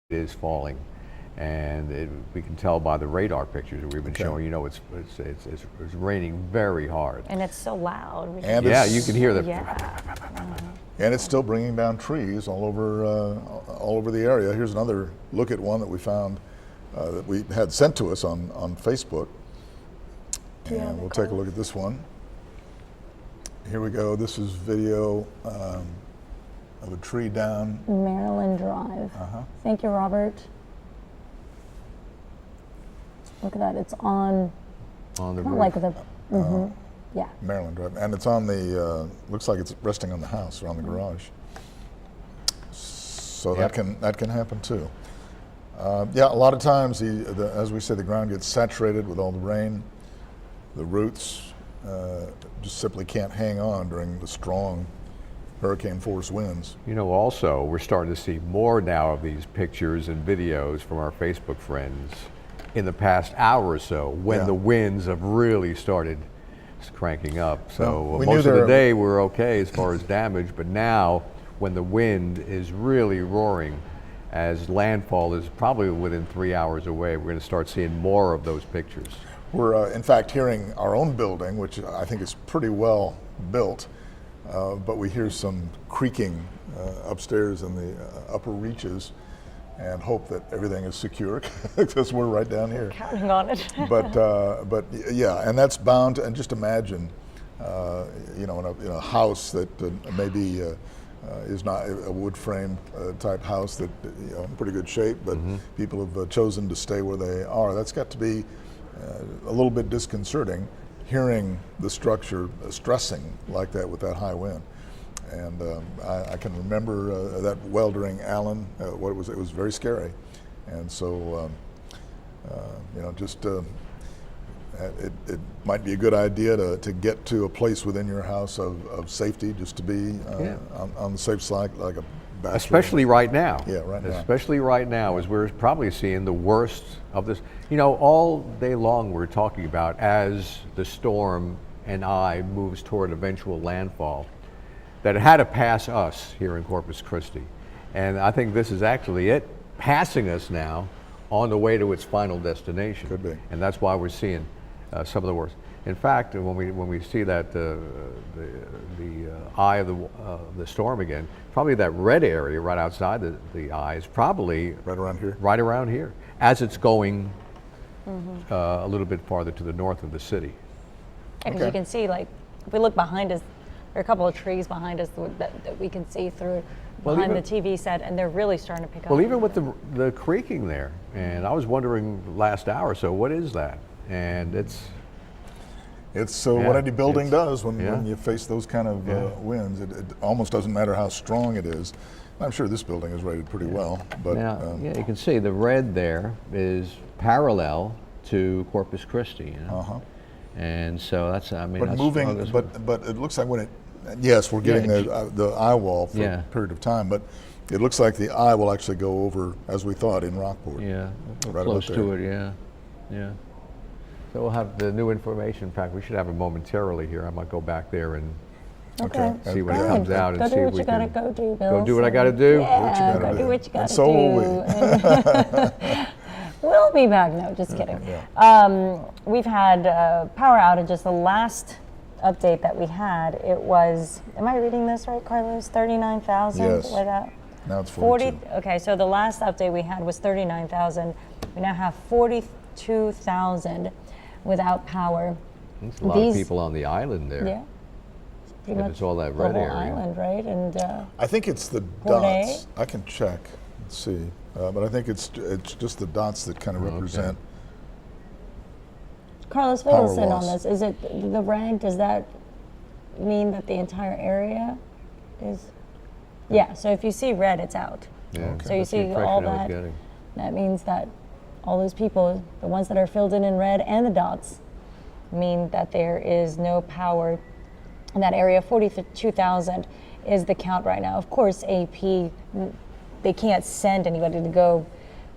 is falling. And we can tell by the radar pictures that we've been showing. You know, it's raining very hard. And it's so loud. And yeah, you can hear the. And it's still bringing down trees all over the area. Here's another look at one that we found that we had sent to us on Facebook. And we'll take a look at this one. Here we go. This is video of a tree down Maryland Drive. Thank you, Robert. Look at that. It's on the roof. Like the. Yeah. Maryland Drive, and it's on the. Looks like it's resting on the house or on the garage. So that can happen too. Yeah, a lot of times, as we say, the ground gets saturated with all the rain. The roots just simply can't hang on during the strong hurricane force winds. You know, also, we're starting to see more now of these pictures and videos from our Facebook friends in the past hour or so when the winds have really started cranking up. So most of the day we're okay as far as damage, but now when the wind is really roaring, as landfall is probably within 3 hours away, we're going to start seeing more of those pictures. We're in fact hearing our own building, which I think is pretty well built, but we hear some creaking upstairs in the upper reaches, and hope that everything is secure because we're right down here. Counting on it. but yeah, and that's bound to, and just imagine, you know, in a house that maybe is not a wood frame type house that, you know, in pretty good shape, but people have chosen to stay where they are. That's got to be a little bit disconcerting, hearing the structure stressing like that with that high wind. And I can remember that well during Allen. It was very scary, and so you know, just it might be a good idea to get to a place within your house of safety, just to be on the safe side, like a bathroom. Especially right now. Yeah, right now. Especially right now, as we're probably seeing the worst of this. You know, all day long we're talking about as the storm and moves toward eventual landfall, that it had to pass us here in Corpus Christi. And I think this is actually it, passing us now on the way to its final destination. Could be. And that's why we're seeing some of the worst. In fact, when we see that the eye of the storm again, probably that red area right outside the eye is probably right around here. Right around here, as it's going a little bit farther to the north of the city. Because you can see, like, if we look behind us, there are a couple of trees behind us that we can see through behind the TV set, and they're really starting to pick up. Well, even with the creaking there, and I was wondering last hour or so, what is that? And it's what any building does when you face those kind of winds. It almost doesn't matter how strong it is. I'm sure this building is rated pretty well, but now, you can see the red there is parallel to Corpus Christi. You know? And so that's, I mean, but that's moving, but it looks like when it, yes, we're getting the eye wall for a period of time, but it looks like the eye will actually go over, as we thought, in Rockport. Yeah, right close to it, yeah. So we'll have the new information. In fact, we should have it momentarily here. I might go back there and see when it comes out and see if we can go do, Bill. Go do what I got to do. Yeah, go do what you got to do. So will we. We'll be back. No, just kidding. We've had power outages. The last update that we had, it was, am I reading this right, Carlos? 39,000? Yes. Like that? Now it's 42. Okay, so the last update we had was 39,000. We now have 42,000 without power. There's a lot of people on the island there. Yeah. Pretty much it's all that red the whole area. island, right? And I think it's the Port dots. A? I can check and see, but I think it's just the dots that kind of represent. Carlos, fill us in on this. Is it the red? Does that mean that the entire area is? Yeah. So if you see red, it's out. Yeah. So you see all that. That means that all those people, the ones that are filled in red and the dots, mean that there is no power in that area. 42,000 is the count right now. Of course, AP, they can't send anybody to go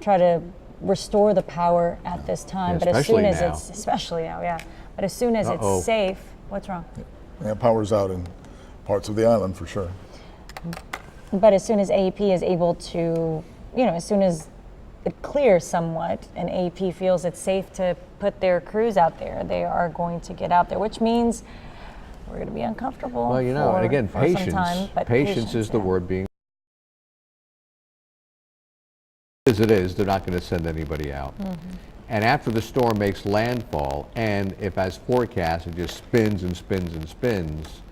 try to restore the power at this time. But as soon as it's, especially now, but as soon as it's safe, what's wrong? Yeah, power's out in parts of the island for sure. But as soon as AEP is able to, as soon as it clears somewhat and AP feels it's safe to put their crews out there, they are going to get out there, which means we're going to be uncomfortable. Well, you know, and again, for some patience. time, but Patience is the yeah. word being. As it is, they're not going to send anybody out. And after the storm makes landfall, and if as forecast it just spins and spins and spins,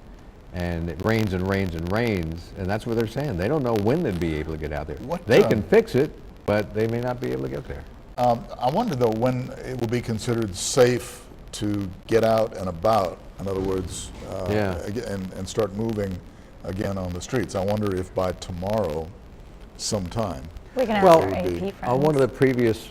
and it rains and rains and rains, and that's what they're saying. They don't know when they'd be able to get out there. They can fix it, but they may not be able to get there. I wonder though when it will be considered safe to get out and about. In other words, and start moving again on the streets. I wonder if by tomorrow, sometime. We can ask Well, our AP friends. On one of the previous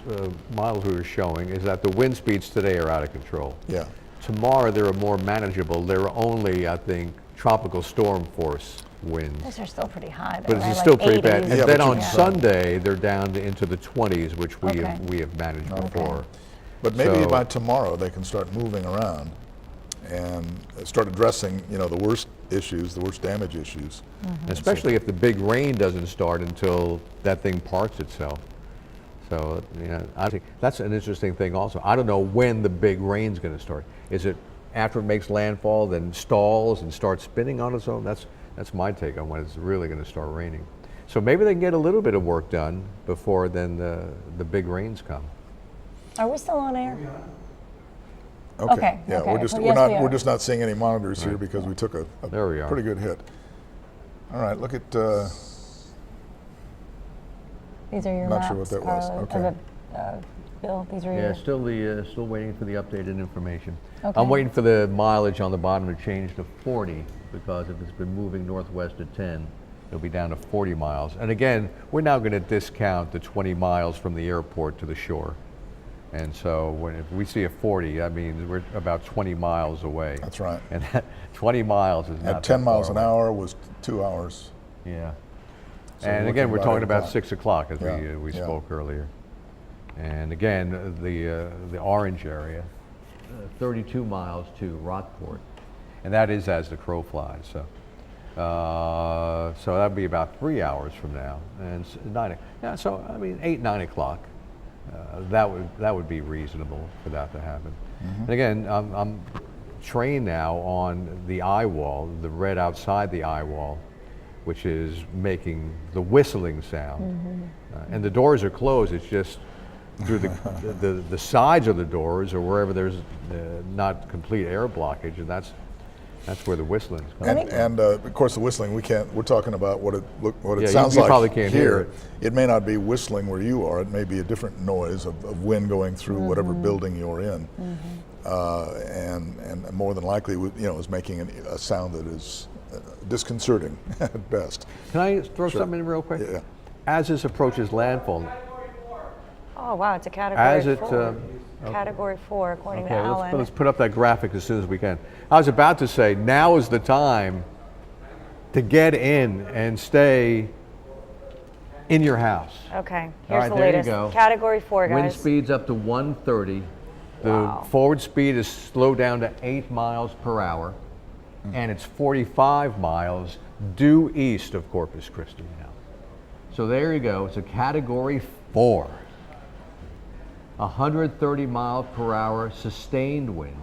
models we were showing is that the wind speeds today are out of control. Yeah. Tomorrow they're more manageable. They're only, I think, tropical storm force winds. Those are still pretty high. But though, it's right? still Like pretty bad. 80s. And Yeah, then but you on can- Sunday, they're down into the 20s, which we Okay. have managed before. But maybe So- by tomorrow they can start moving around and start addressing, the worst issues, the worst damage issues. Especially if the big rain doesn't start until that thing parks itself. So, I think that's an interesting thing also. I don't know when the big rain's going to start. Is it after it makes landfall, then stalls and starts spinning on its own? That's my take on when it's really going to start raining. So maybe they can get a little bit of work done before then the big rains come. Are we still on air? Okay. Yeah, okay. we're just So we're yes, not we are. we're just not seeing any monitors here because we took a There we are. pretty good hit. All right, look at. These are your Not maps, sure what that was. Carlo, Okay. Bill, these are Yeah, your... still waiting for the updated information. Okay. I'm waiting for the mileage on the bottom to change to 40 because if it's been moving northwest at 10, it'll be down to 40 miles. And again, we're now going to discount the 20 miles from the airport to the shore. And so if we see a 40, that means we're about 20 miles away. That's right. And that 20 miles is not At 10 that miles far an away. hour was 2 hours. Yeah. So And we're again, looking we're about talking 8 about o'clock. 6 o'clock as Yeah, we yeah. spoke earlier. And again, the orange area, 32 miles to Rockport. And that is as the crow flies. So so that'd be about 3 hours from now. And 8, 9 o'clock. That would be reasonable for that to happen. And again, I'm trained now on the eye wall, the red outside the eye wall, which is making the whistling sound. And the doors are closed. It's just through the sides of the doors or wherever there's not complete air blockage, and that's where the whistling is coming from. And of course, the whistling we're talking about what it Yeah, sounds you like probably can't hear here. it. It may not be whistling where you are. It may be a different noise of wind going through whatever building you're in, and more than likely, is making a sound that is disconcerting at best. Can I throw something in real quick? Yeah. As this approaches landfall, Oh, wow, it's a as category it 4. Category 4, according to okay, Alan. let's put up that graphic as soon as we can. I was about to say, now is the time to get in and stay in your house. Okay, All here's right, the there you latest. go. Category 4, guys. Wind speeds up to 130. The Wow. forward speed is slowed down to 8 miles per hour, and it's 45 miles due east of Corpus Christi now. So there you go. It's a Category 4. 130 mile per hour sustained winds.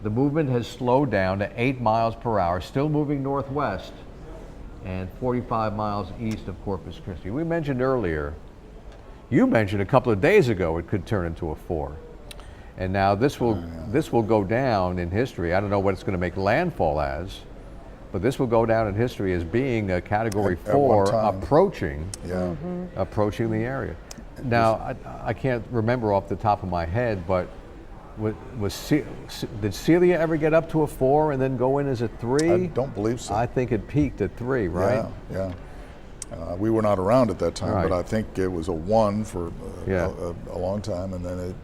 The movement has slowed down to 8 miles per hour, still moving northwest, and 45 miles east of Corpus Christi. We mentioned earlier, you mentioned a couple of days ago it could turn into a 4. And now this will go down in history. I don't know what it's going to make landfall as, but this will go down in history as being a Category At one 4 time. approaching Yeah. approaching the area. Now, I can't remember off the top of my head, but did Celia ever get up to a 4 and then go in as a 3? I don't believe so. I think it peaked at 3, right? Yeah. We were not around at that time, Right. but I think it was a 1 for Yeah. a long time, and then it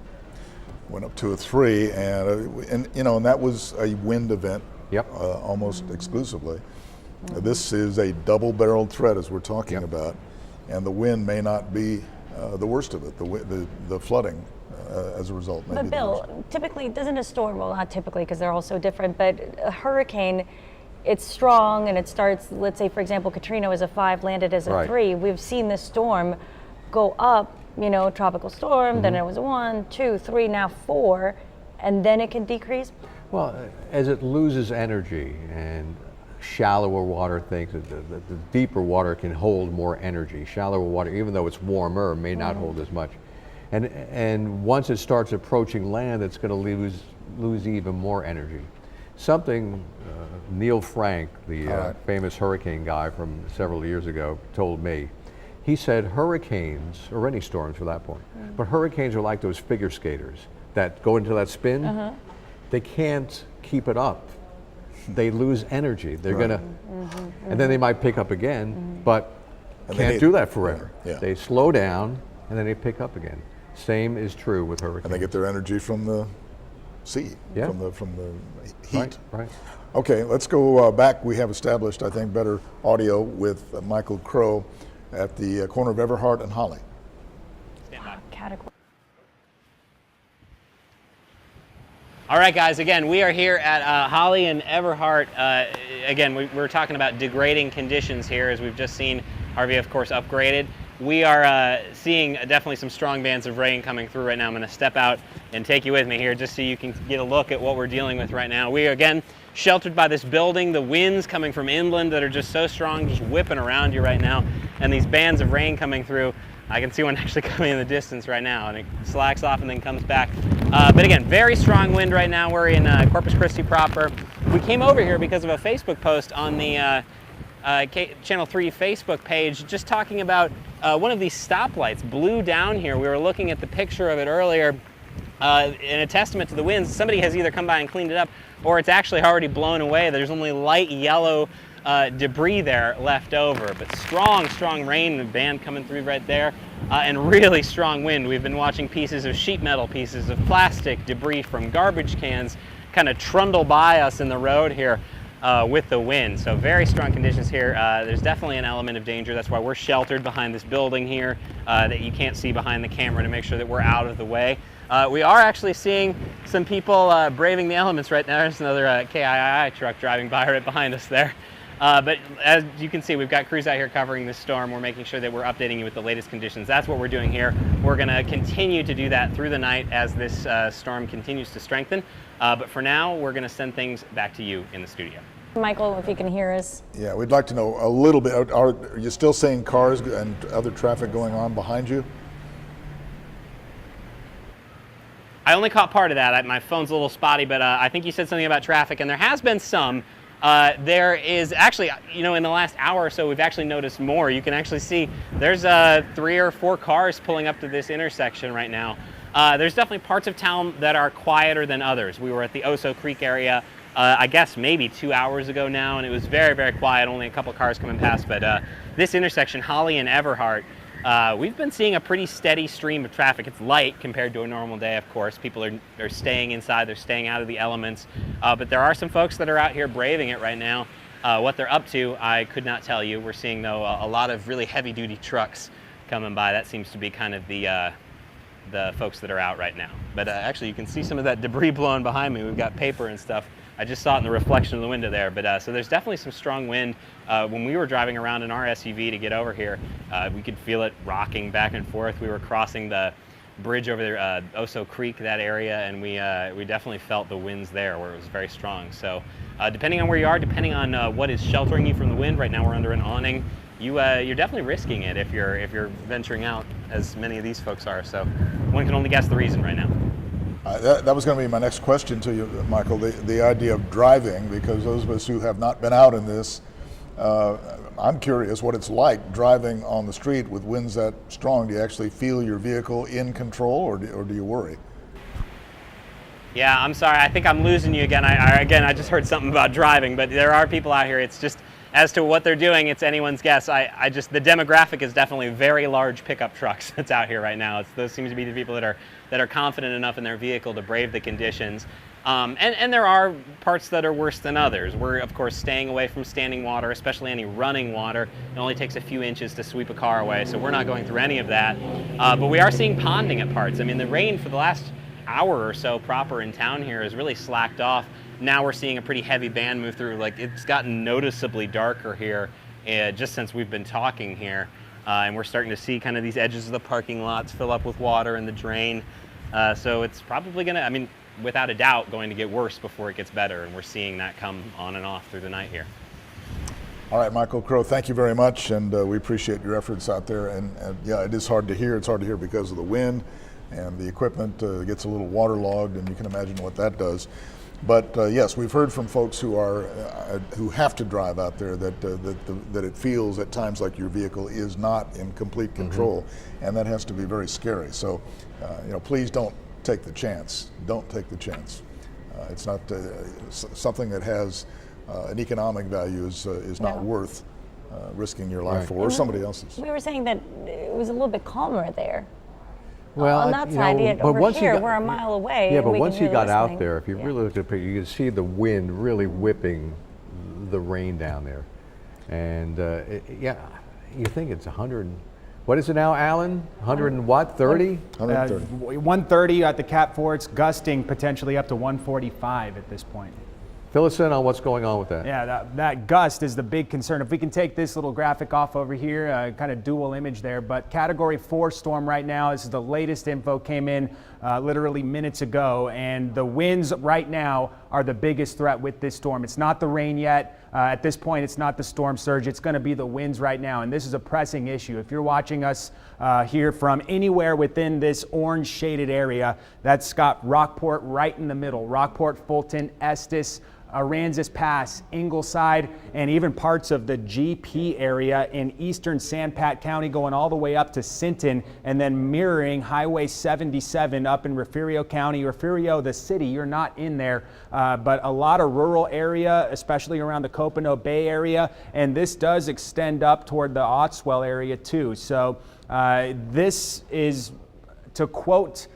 went up to a 3, and that was a wind event. Yep. Almost exclusively. This is a double-barreled threat, as we're talking Yep. about, and the wind may not be the worst of it. The flooding as a result. May But be the Bill, worst. typically, doesn't a storm, well, not typically because they're all so different, but a hurricane, it's strong and it starts, let's say, for example, Katrina was a 5, landed as a Right. 3. We've seen this storm go up you know, tropical storm, then it was 1, 2, 3, now 4, and then it can decrease? Well, as it loses energy and shallower water things, the deeper water can hold more energy. Shallower water, even though it's warmer, may not hold as much. And once it starts approaching land, it's going to lose even more energy. Something Neil Frank, the famous hurricane guy from several years ago, told me. He said hurricanes, or any storms for that point, but hurricanes are like those figure skaters that go into that spin. They can't keep it up. They lose energy. They're gonna, and then they might pick up again, but can't do that forever. They slow down and then they pick up again. Same is true with hurricanes. And they get their energy from the sea, from the heat. Right. Okay, let's go back. We have established, I think, better audio with Michael Crow at the corner of Everhart and Holly. Stand by. Category. All right, guys, again, we are here at Holly and Everhart. Again, we're talking about degrading conditions here, as we've just seen RV, of course, upgraded. We are seeing definitely some strong bands of rain coming through right now. I'm going to step out and take you with me here just so you can get a look at what we're dealing with right now. We are, again, sheltered by this building, the winds coming from inland that are just so strong, just whipping around you right now, and these bands of rain coming through. I can see one actually coming in the distance right now, and it slacks off and then comes back. But again, very strong wind right now. We're in Corpus Christi proper. We came over here because of a Facebook post on the Channel 3 Facebook page, just talking about one of these stoplights blew down here. We were looking at the picture of it earlier, in a testament to the winds. Somebody has either come by and cleaned it up, or it's actually already blown away. There's only light yellow debris there left over, but strong rain, the band coming through right there, and really strong wind. We've been watching pieces of sheet metal, pieces of plastic, debris from garbage cans kind of trundle by us in the road here with the wind. So very strong conditions here. There's definitely an element of danger. That's why we're sheltered behind this building here that you can't see behind the camera, to make sure that we're out of the way. We are actually seeing some people braving the elements right now. There's another kiii truck driving by right behind us there. But as you can see, we've got crews out here covering this storm. We're making sure that we're updating you with the latest conditions. That's what we're doing here. We're going to continue to do that through the night as this storm continues to strengthen. But for now, we're going to send things back to you in the studio. Michael, if you can hear us. Yeah, we'd like to know a little bit. Are you still seeing cars and other traffic going on behind you? I only caught part of that. My phone's a little spotty, but I think you said something about traffic, and there has been some. There is actually, you know, in the last hour or so, we've actually noticed more. You can actually see there's 3 or 4 cars pulling up to this intersection right now. There's definitely parts of town that are quieter than others. We were at the Oso Creek area, I guess maybe 2 hours ago now, and it was very, very quiet, only a couple cars coming past. But this intersection, Holly and Everhart, we've been seeing a pretty steady stream of traffic. It's light compared to a normal day, of course. People are staying inside, they're staying out of the elements. But there are some folks that are out here braving it right now. What they're up to, I could not tell you. We're seeing, though, a lot of really heavy-duty trucks coming by. That seems to be kind of the folks that are out right now. But actually, you can see some of that debris blowing behind me. We've got paper and stuff. I just saw it in the reflection of the window there. But so there's definitely some strong wind. When we were driving around in our SUV to get over here, we could feel it rocking back and forth. We were crossing the bridge over there, Oso Creek, that area, and we definitely felt the winds there where it was very strong. So depending on where you are, depending on what is sheltering you from the wind, right now we're under an awning. You're definitely risking it if you're venturing out, as many of these folks are. So one can only guess the reason right now. That was going to be my next question to you, Michael, the idea of driving, because those of us who have not been out in this, I'm curious what it's like driving on the street with winds that strong. Do you actually feel your vehicle in control, or do you worry? Yeah, I'm sorry. I think I'm losing you again. I just heard something about driving, but there are people out here. It's just, as to what they're doing, it's anyone's guess. The demographic is definitely very large pickup trucks that's out here right now. Those seem to be the people that are confident enough in their vehicle to brave the conditions. And there are parts that are worse than others. We're, of course, staying away from standing water, especially any running water. It only takes a few inches to sweep a car away, so we're not going through any of that. But we are seeing ponding at parts. I mean, the rain for the last hour or so proper in town here has really slacked off. Now we're seeing a pretty heavy band move through. Like, it's gotten noticeably darker here just since we've been talking here. and we're starting to see kind of these edges of the parking lots fill up with water in the drain. So it's probably going to, I mean, without a doubt, going to get worse before it gets better, and we're seeing that come on and off through the night here. All right, Michael Crow, thank you very much, and we appreciate your efforts out there. And yeah, it is hard to hear. It's hard to hear because of the wind, and the equipment gets a little waterlogged, and you can imagine what that does. But yes, we've heard from folks who have to drive out there that it feels at times like your vehicle is not in complete control, and that has to be very scary. So, please don't take the chance. Don't take the chance. It's not something that has an economic value is not worth risking your life for, or somebody else's. We were saying that it was a little bit calmer there. Well, on that side, yet over here, we're a mile away. Yeah, and but we once can you hear got the out listening. there, if you really look at the picture, you can see the wind really whipping the rain down there. And you think it's 100. What is it now, Alan? 100 and what? 30? 130. 130 at the Cap 4. It's gusting potentially up to 145 at this point. Fill us in on what's going on with that. Yeah, that gust is the big concern. If we can take this little graphic off over here, kind of dual image there, but Category 4 storm right now. This is the latest info, came in literally minutes ago, and the winds right now are the biggest threat with this storm. It's not the rain yet. At this point, it's not the storm surge. It's going to be the winds right now, and this is a pressing issue. If you're watching us here from anywhere within this orange shaded area, that's got Rockport right in the middle. Rockport, Fulton, Estes, Aransas Pass, Ingleside, and even parts of the GP area in eastern San Pat County going all the way up to Sinton, and then mirroring Highway 77 up in Refugio County. Refugio, the city, you're not in there, but a lot of rural area, especially around the Copano Bay area, and this does extend up toward the Ottswell area too. So this is, to quote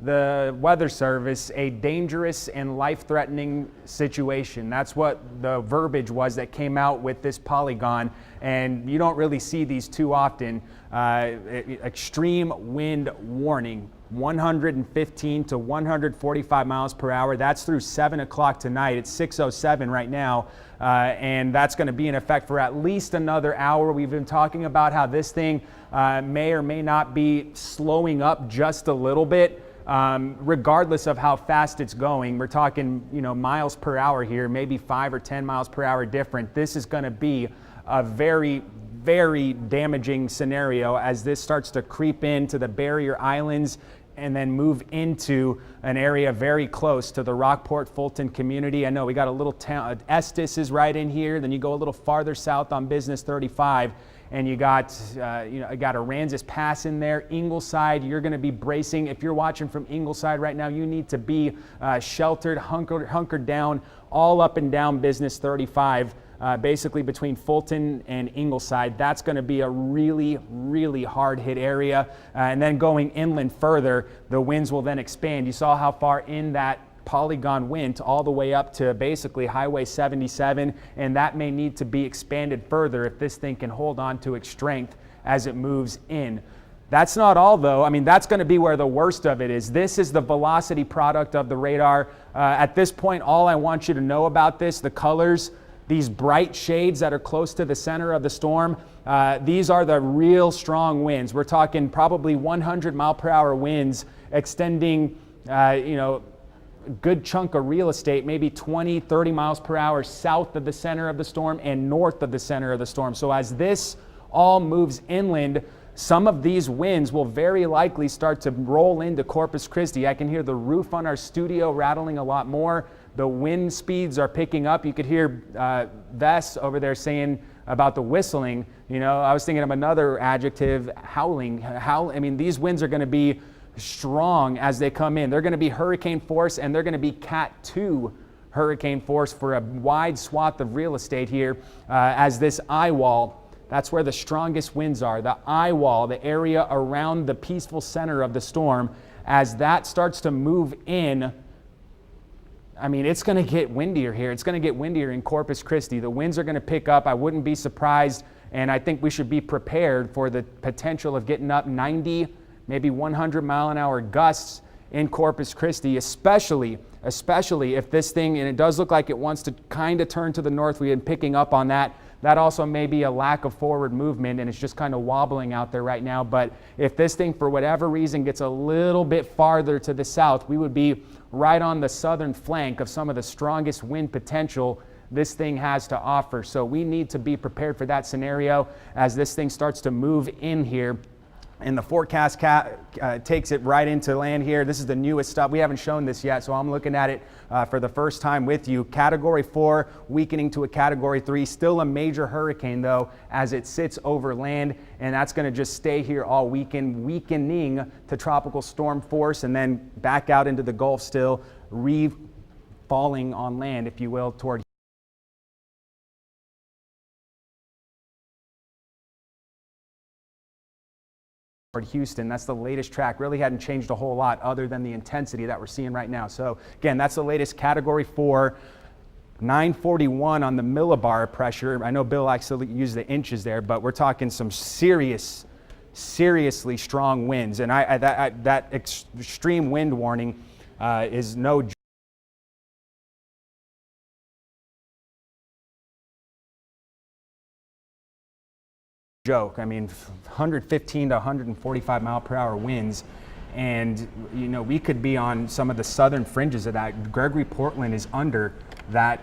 the Weather Service, a dangerous and life-threatening situation. That's what the verbiage was that came out with this polygon, and you don't really see these too often. Extreme wind warning, 115 to 145 miles per hour. That's through 7 o'clock tonight. It's 6:07 right now, and that's going to be in effect for at least another hour. We've been talking about how this thing may or may not be slowing up just a little bit. Regardless of how fast it's going. We're talking, miles per hour here, maybe 5 or 10 miles per hour different. This is going to be a very, very damaging scenario as this starts to creep into the barrier islands and then move into an area very close to the Rockport Fulton community. I know we got a little town, Estes is right in here. Then you go a little farther south on Business 35. And you got Aransas Pass in there, Ingleside. You're going to be bracing. If you're watching from Ingleside right now, you need to be sheltered, hunkered down, all up and down Business 35, basically between Fulton and Ingleside. That's going to be a really, really hard hit area. And then going inland further, the winds will then expand. You saw how far in that polygon went all the way up to basically Highway 77, and that may need to be expanded further if this thing can hold on to its strength as it moves in. That's not all, though. I mean, that's going to be where the worst of it is. This is the velocity product of the radar. At this point, all I want you to know about this, the colors, these bright shades that are close to the center of the storm, these are the real strong winds. We're talking probably 100 mile per hour winds extending, good chunk of real estate, maybe 20, 30 miles per hour south of the center of the storm and north of the center of the storm. So as this all moves inland, some of these winds will very likely start to roll into Corpus Christi. I can hear the roof on our studio rattling a lot more. The wind speeds are picking up. You could hear Vess over there saying about the whistling. I was thinking of another adjective, howling. I mean, these winds are going to be strong as they come in. They're going to be hurricane force, and they're going to be Cat 2 hurricane force for a wide swath of real estate here as this eye wall. That's where the strongest winds are. The eye wall, the area around the peaceful center of the storm, as that starts to move in, I mean, it's going to get windier here. It's going to get windier in Corpus Christi. The winds are going to pick up. I wouldn't be surprised, and I think we should be prepared for the potential of getting up 90, maybe 100 mile an hour gusts in Corpus Christi, especially if this thing, and it does look like it wants to kind of turn to the north. We had been picking up on that. That also may be a lack of forward movement, and it's just kind of wobbling out there right now. But if this thing, for whatever reason, gets a little bit farther to the south, we would be right on the southern flank of some of the strongest wind potential this thing has to offer. So we need to be prepared for that scenario as this thing starts to move in here. And the forecast takes it right into land here. This is the newest stuff. We haven't shown this yet, so I'm looking at it for the first time with you. Category 4 weakening to a Category 3. Still a major hurricane, though, as it sits over land. And that's going to just stay here all weekend, weakening to tropical storm force, and then back out into the Gulf still, falling on land, if you will, toward Houston. That's the latest track. Really hadn't changed a whole lot other than the intensity that we're seeing right now. So again, that's the latest Category 4, 941 on the millibar pressure. I know Bill likes to use the inches there, but we're talking some seriously strong winds. And that extreme wind warning is no joke. I mean, 115 to 145 mile per hour winds, and you know, we could be on some of the southern fringes of that. Gregory, Portland is under that.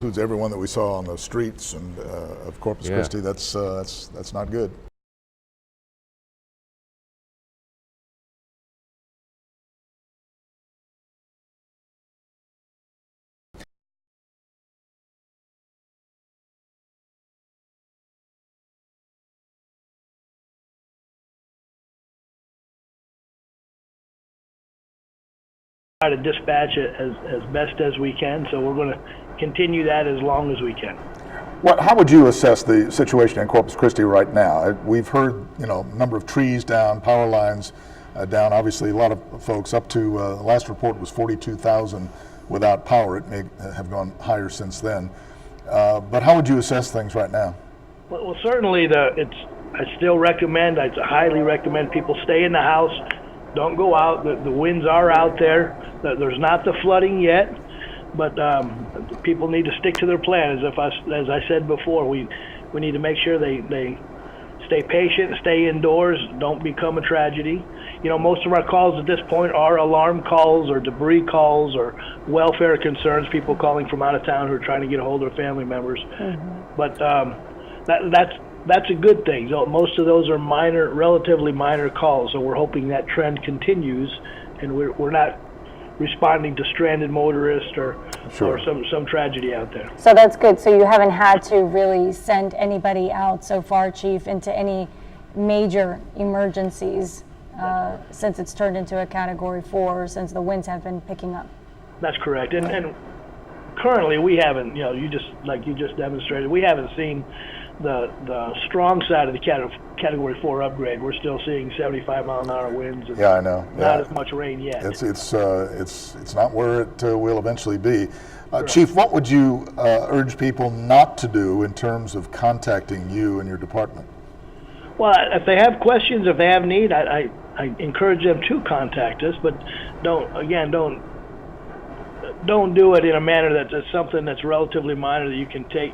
Includes everyone that we saw on the streets and of Corpus Christi. That's not good. Try to dispatch it as best as we can, so we're going to continue that as long as we can. How would you assess the situation in Corpus Christi right now? We've heard, number of trees down, power lines down. Obviously, a lot of folks up to the last report was 42,000 without power. It may have gone higher since then. But how would you assess things right now? Well, certainly, I highly recommend people stay in the house. Don't go out. The winds are out there. There's not the flooding yet, but people need to stick to their plan. As I said before, we need to make sure they stay patient, stay indoors, don't become a tragedy. You know, most of our calls at this point are alarm calls or debris calls or welfare concerns, people calling from out of town who are trying to get a hold of their family members. But that's a good thing. So most of those are minor, relatively minor calls, so we're hoping that trend continues, and we're not responding to stranded motorists or some tragedy out there. So that's good. So you haven't had to really send anybody out so far, Chief, into any major emergencies since it's turned into a Category 4, since the winds have been picking up. That's correct. And currently we haven't, you just demonstrated, we haven't seen the strong side of the Category 4 upgrade. We're still seeing 75-mile-an-hour winds. And I know. Not as much rain yet. It's not where it will eventually be. Chief, what would you urge people not to do in terms of contacting you and your department? Well, if they have questions, if they have need, I encourage them to contact us, but don't do it in a manner that's something that's relatively minor that you can take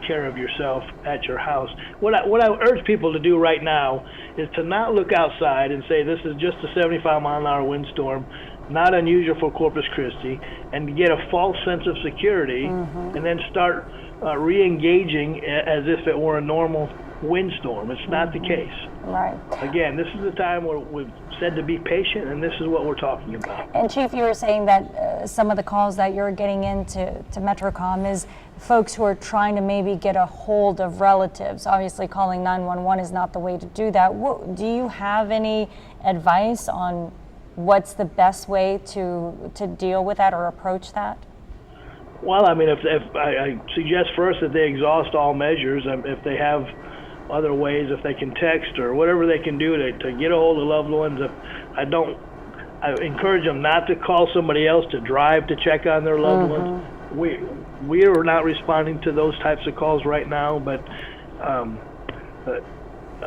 care of yourself at your house. What I urge people to do right now is to not look outside and say this is just a 75-mile-an-hour windstorm, not unusual for Corpus Christi, and to get a false sense of security, and then start re-engaging as if it were a normal windstorm. It's not the case. Right. Again, this is the time where we've said to be patient, and this is what we're talking about. And Chief, you were saying that some of the calls that you're getting into Metrocom is folks who are trying to maybe get a hold of relatives. Obviously, calling 911 is not the way to do that. Do you have any advice on what's the best way to deal with that or approach that? Well, I mean, if I suggest first that they exhaust all measures. If they have other ways, if they can text or whatever they can do to get a hold of loved ones. I encourage them not to call somebody else to drive to check on their loved ones. We are not responding to those types of calls right now, but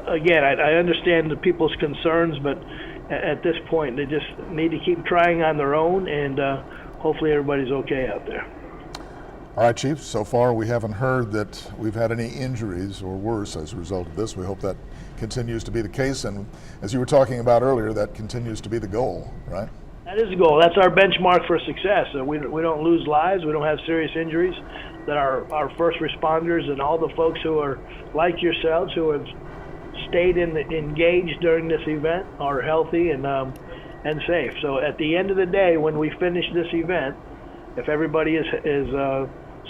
again, I understand the people's concerns, but at this point they just need to keep trying on their own, and hopefully everybody's okay out there. All right, Chief, so far we haven't heard that we've had any injuries or worse as a result of this. We hope that continues to be the case, and as you were talking about earlier, that continues to be the goal, right? That is the goal. That's our benchmark for success. We don't lose lives, we don't have serious injuries, that our first responders and all the folks who are like yourselves who have stayed engaged during this event are healthy and safe. So at the end of the day, when we finish this event, if everybody is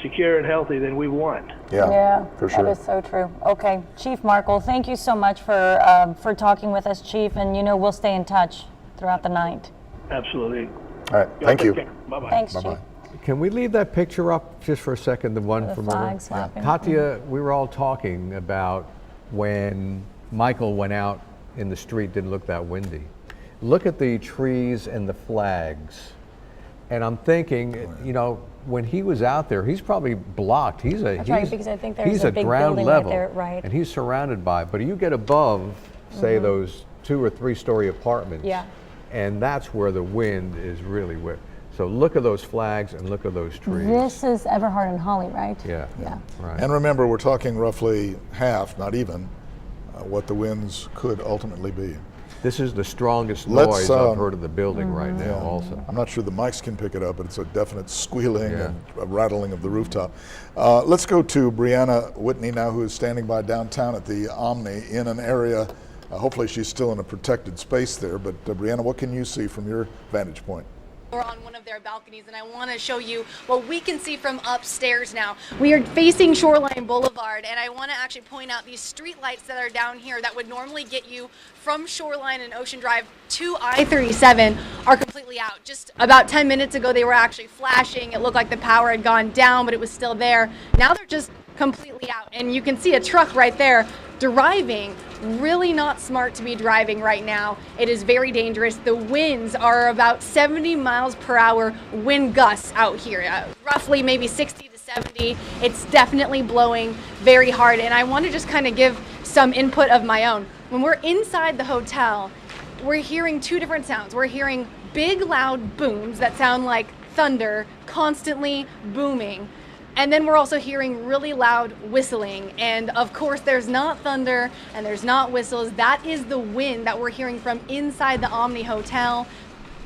secure and healthy, then we won. Yeah, for sure. That is so true. Okay, Chief Markle, thank you so much for talking with us, Chief, and we'll stay in touch throughout the night. Absolutely. All right, thank you. Bye-bye. Thanks, Bye-bye. Chief. Can we leave that picture up just for a second, the one The from flag earlier? slapping. Katya, we were all talking about when Michael went out in the street, didn't look that windy. Look at the trees and the flags. And I'm thinking, when he was out there, he's probably blocked. He's right, because I think there's he's a at big ground building right level, there, right. and he's surrounded by. But you get above, say, those 2 or 3 story apartments, and that's where the wind is really with. So look at those flags and look at those trees. This is Everhart and Holly, right? Yeah. Right. And remember, we're talking roughly half, not even, what the winds could ultimately be. This is the strongest Let's, noise I've heard of the building right now also. I'm not sure the mics can pick it up, but it's a definite squealing and a rattling of the rooftop. Let's go to Brianna Whitney now, who is standing by downtown at the Omni in an area, hopefully she's still in a protected space there, but Brianna, what can you see from your vantage point? We're on one of their balconies, and I want to show you what we can see from upstairs now. We are facing Shoreline Boulevard, and I want to actually point out these street lights that are down here that would normally get you from Shoreline and Ocean Drive to I-37 are completely out. Just about 10 minutes ago, they were actually flashing. It looked like the power had gone down, but it was still there. Now they're just completely out, and you can see a truck right there driving. Really not smart to be driving right now. It is very dangerous. The winds are about 70 miles per hour wind gusts out here, roughly maybe 60 to 70. It's definitely blowing very hard, and I want to just kind of give some input of my own. When we're inside the hotel, we're hearing 2 different sounds. We're hearing big loud booms that sound like thunder constantly booming. And then we're also hearing really loud whistling. And of course, there's not thunder and there's not whistles. That is the wind that we're hearing from inside the Omni Hotel.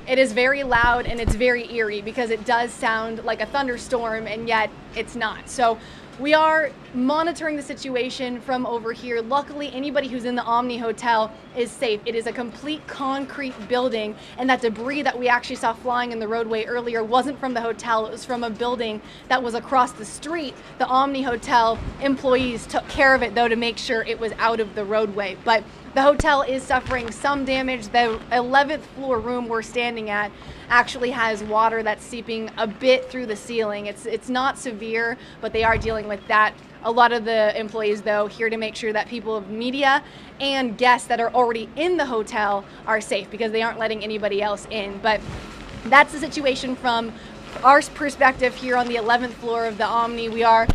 It is very loud and it's very eerie because it does sound like a thunderstorm, and yet it's not. So we are monitoring the situation from over here. Luckily, anybody who's in the Omni Hotel is safe. It is a complete concrete building, and that debris that we actually saw flying in the roadway earlier wasn't from the hotel. It was from a building that was across the street. The Omni Hotel employees took care of it, though, to make sure it was out of the roadway. But the hotel is suffering some damage. The 11th floor room we're standing at actually has water that's seeping a bit through the ceiling. It's not severe, but they are dealing with that. A lot of the employees, though, here to make sure that people of media and guests that are already in the hotel are safe because they aren't letting anybody else in. But that's the situation from our perspective here on the 11th floor of the Omni. We are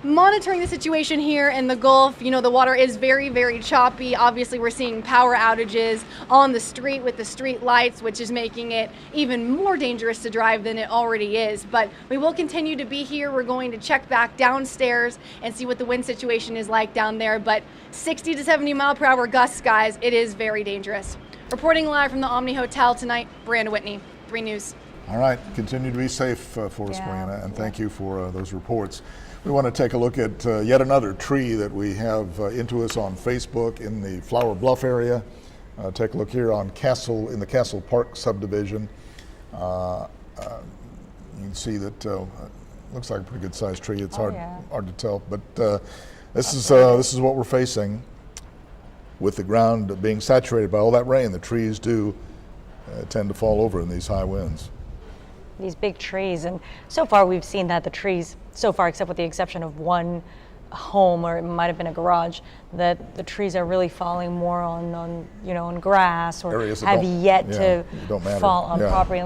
monitoring the situation here in the Gulf. You know, the water is very, very choppy. Obviously, we're seeing power outages on the street with the street lights, which is making it even more dangerous to drive than it already is. But we will continue to be here. We're going to check back downstairs and see what the wind situation is like down there. But 60 to 70 mile per hour gusts, guys, it is very dangerous. Reporting live from the Omni Hotel tonight, Brianna Whitney, 3 News. All right, continue to be safe for us, Brianna, and thank you for those reports. We want to take a look at yet another tree that we have into us on Facebook in the Flower Bluff area. Take a look here on in the Castle Park subdivision. You can see that looks like a pretty good sized tree. It's hard to tell, but this is what we're facing with the ground being saturated by all that rain. The trees do tend to fall over in these high winds. These big trees, and so far we've seen that the trees, so far except with the exception of one home, or it might have been a garage, that the trees are really falling more on grass, or areas have yet to fall on Yeah. property.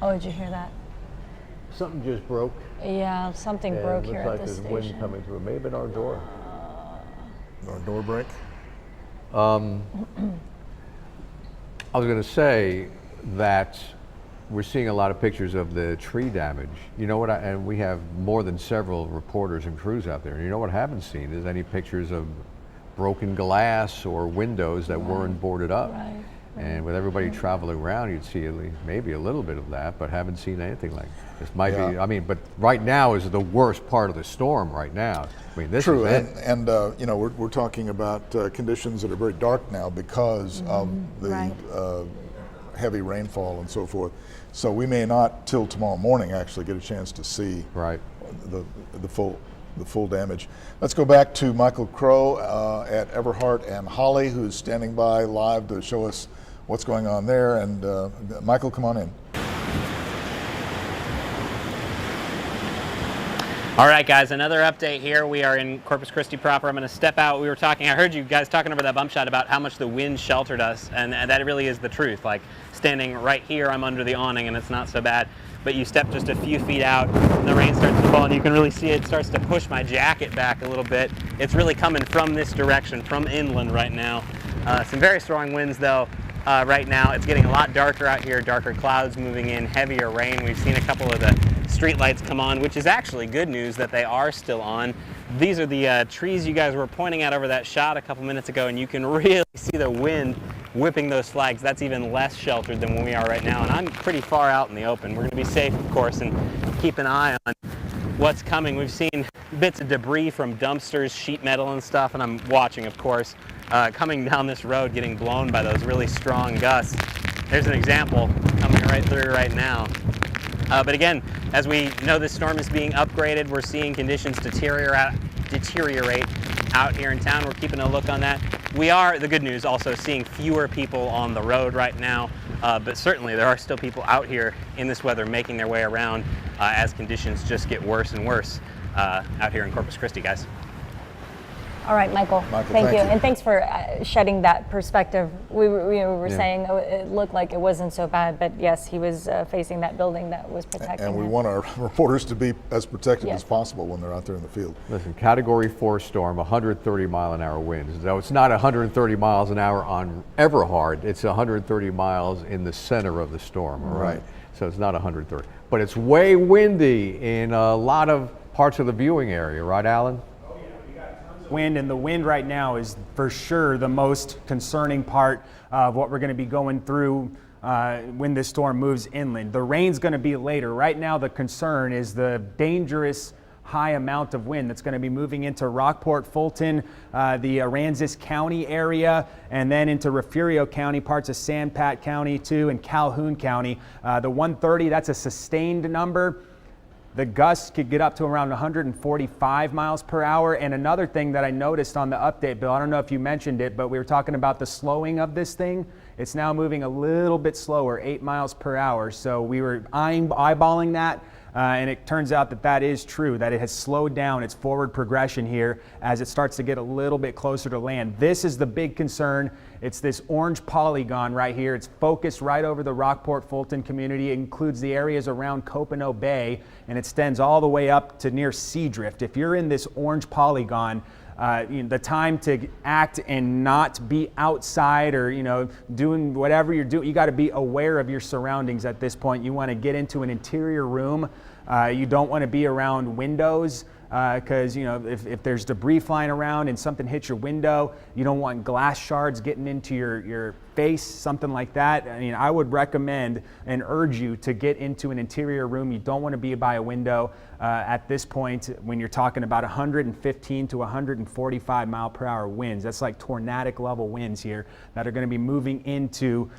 Oh, did you hear that? Something just broke. Yeah, something broke here at the Looks like station. there's wind coming through. Maybe our door. Our door break. I was going to say that we're seeing a lot of pictures of the tree damage. You know what? And we have more than several reporters and crews out there. And you know what I haven't seen is any pictures of broken glass or windows that weren't boarded up. Right. And with everybody traveling around, you'd see at least maybe a little bit of that, but haven't seen anything like this. Might be. I mean, but right now is the worst part of the storm. Right now, I mean, this True, is it. and you know, we're talking about conditions that are very dark now because of the heavy rainfall and so forth. So we may not till tomorrow morning actually get a chance to see the full damage. Let's go back to Michael Crow at Everhart and Holly, who's standing by live to show us what's going on there. And Michael, come on in. All right, guys, another update here. We are in Corpus Christi proper. I'm going to step out. We were talking, I heard you guys talking over that bump shot about how much the wind sheltered us, and that really is the truth. Like, standing right here, I'm under the awning, and it's not so bad. But you step just a few feet out, and the rain starts to fall, and you can really see it starts to push my jacket back a little bit. It's really coming from this direction, from inland right now. Some very strong winds, though. Right now, it's getting a lot darker out here, darker clouds moving in, heavier rain. We've seen a couple of the street lights come on, which is actually good news that they are still on. These are the trees you guys were pointing at over that shot a couple minutes ago, and you can really see the wind whipping those flags. That's even less sheltered than when we are right now, and I'm pretty far out in the open. We're going to be safe, of course, and keep an eye on what's coming. We've seen bits of debris from dumpsters, sheet metal and stuff, and I'm watching, of course, coming down this road, getting blown by those really strong gusts. There's an example coming right through right now. But again, as we know, this storm is being upgraded. We're seeing conditions deteriorate out here in town. We're keeping a look on that. We are, the good news, also seeing fewer people on the road right now, but certainly there are still people out here in this weather making their way around as conditions just get worse and worse out here in Corpus Christi, guys. All right, Michael, thank you. And thanks for shedding that perspective. We were saying it looked like it wasn't so bad, but yes, he was facing that building that was protecting And we him. want our reporters to be as protected as possible when they're out there in the field. Listen, Category 4 storm, 130 mile an hour winds. Though it's not 130 miles an hour on Everhart, it's 130 miles in the center of the storm, all right? So it's not 130. But it's way windy in a lot of parts of the viewing area, right, Alan? Wind, and the wind right now is for sure the most concerning part of what we're going to be going through when this storm moves inland. The rain's going to be later. Right now the concern is the dangerous high amount of wind that's going to be moving into Rockport, Fulton, the Aransas County area, and then into Refugio County, parts of San Pat County too, and Calhoun County. The 130, that's a sustained number. The gusts could get up to around 145 miles per hour. And another thing that I noticed on the update, Bill, I don't know if you mentioned it, but we were talking about the slowing of this thing. It's now moving a little bit slower, 8 miles per hour. So we were eyeballing that. And it turns out that that is true, that it has slowed down its forward progression here as it starts to get a little bit closer to land. This is the big concern. It's this orange polygon right here. It's focused right over the Rockport Fulton community. It includes the areas around Copano Bay and extends all the way up to near Seadrift. If you're in this orange polygon, the time to act and not be outside or doing whatever you're doing, you got to be aware of your surroundings at this point. You want to get into an interior room. You don't want to be around windows because if there's debris flying around and something hits your window, you don't want glass shards getting into your face, something like that. I mean, I would recommend and urge you to get into an interior room. You don't want to be by a window at this point when you're talking about 115 to 145 mile per hour winds. That's like tornadic level winds here that are going to be moving into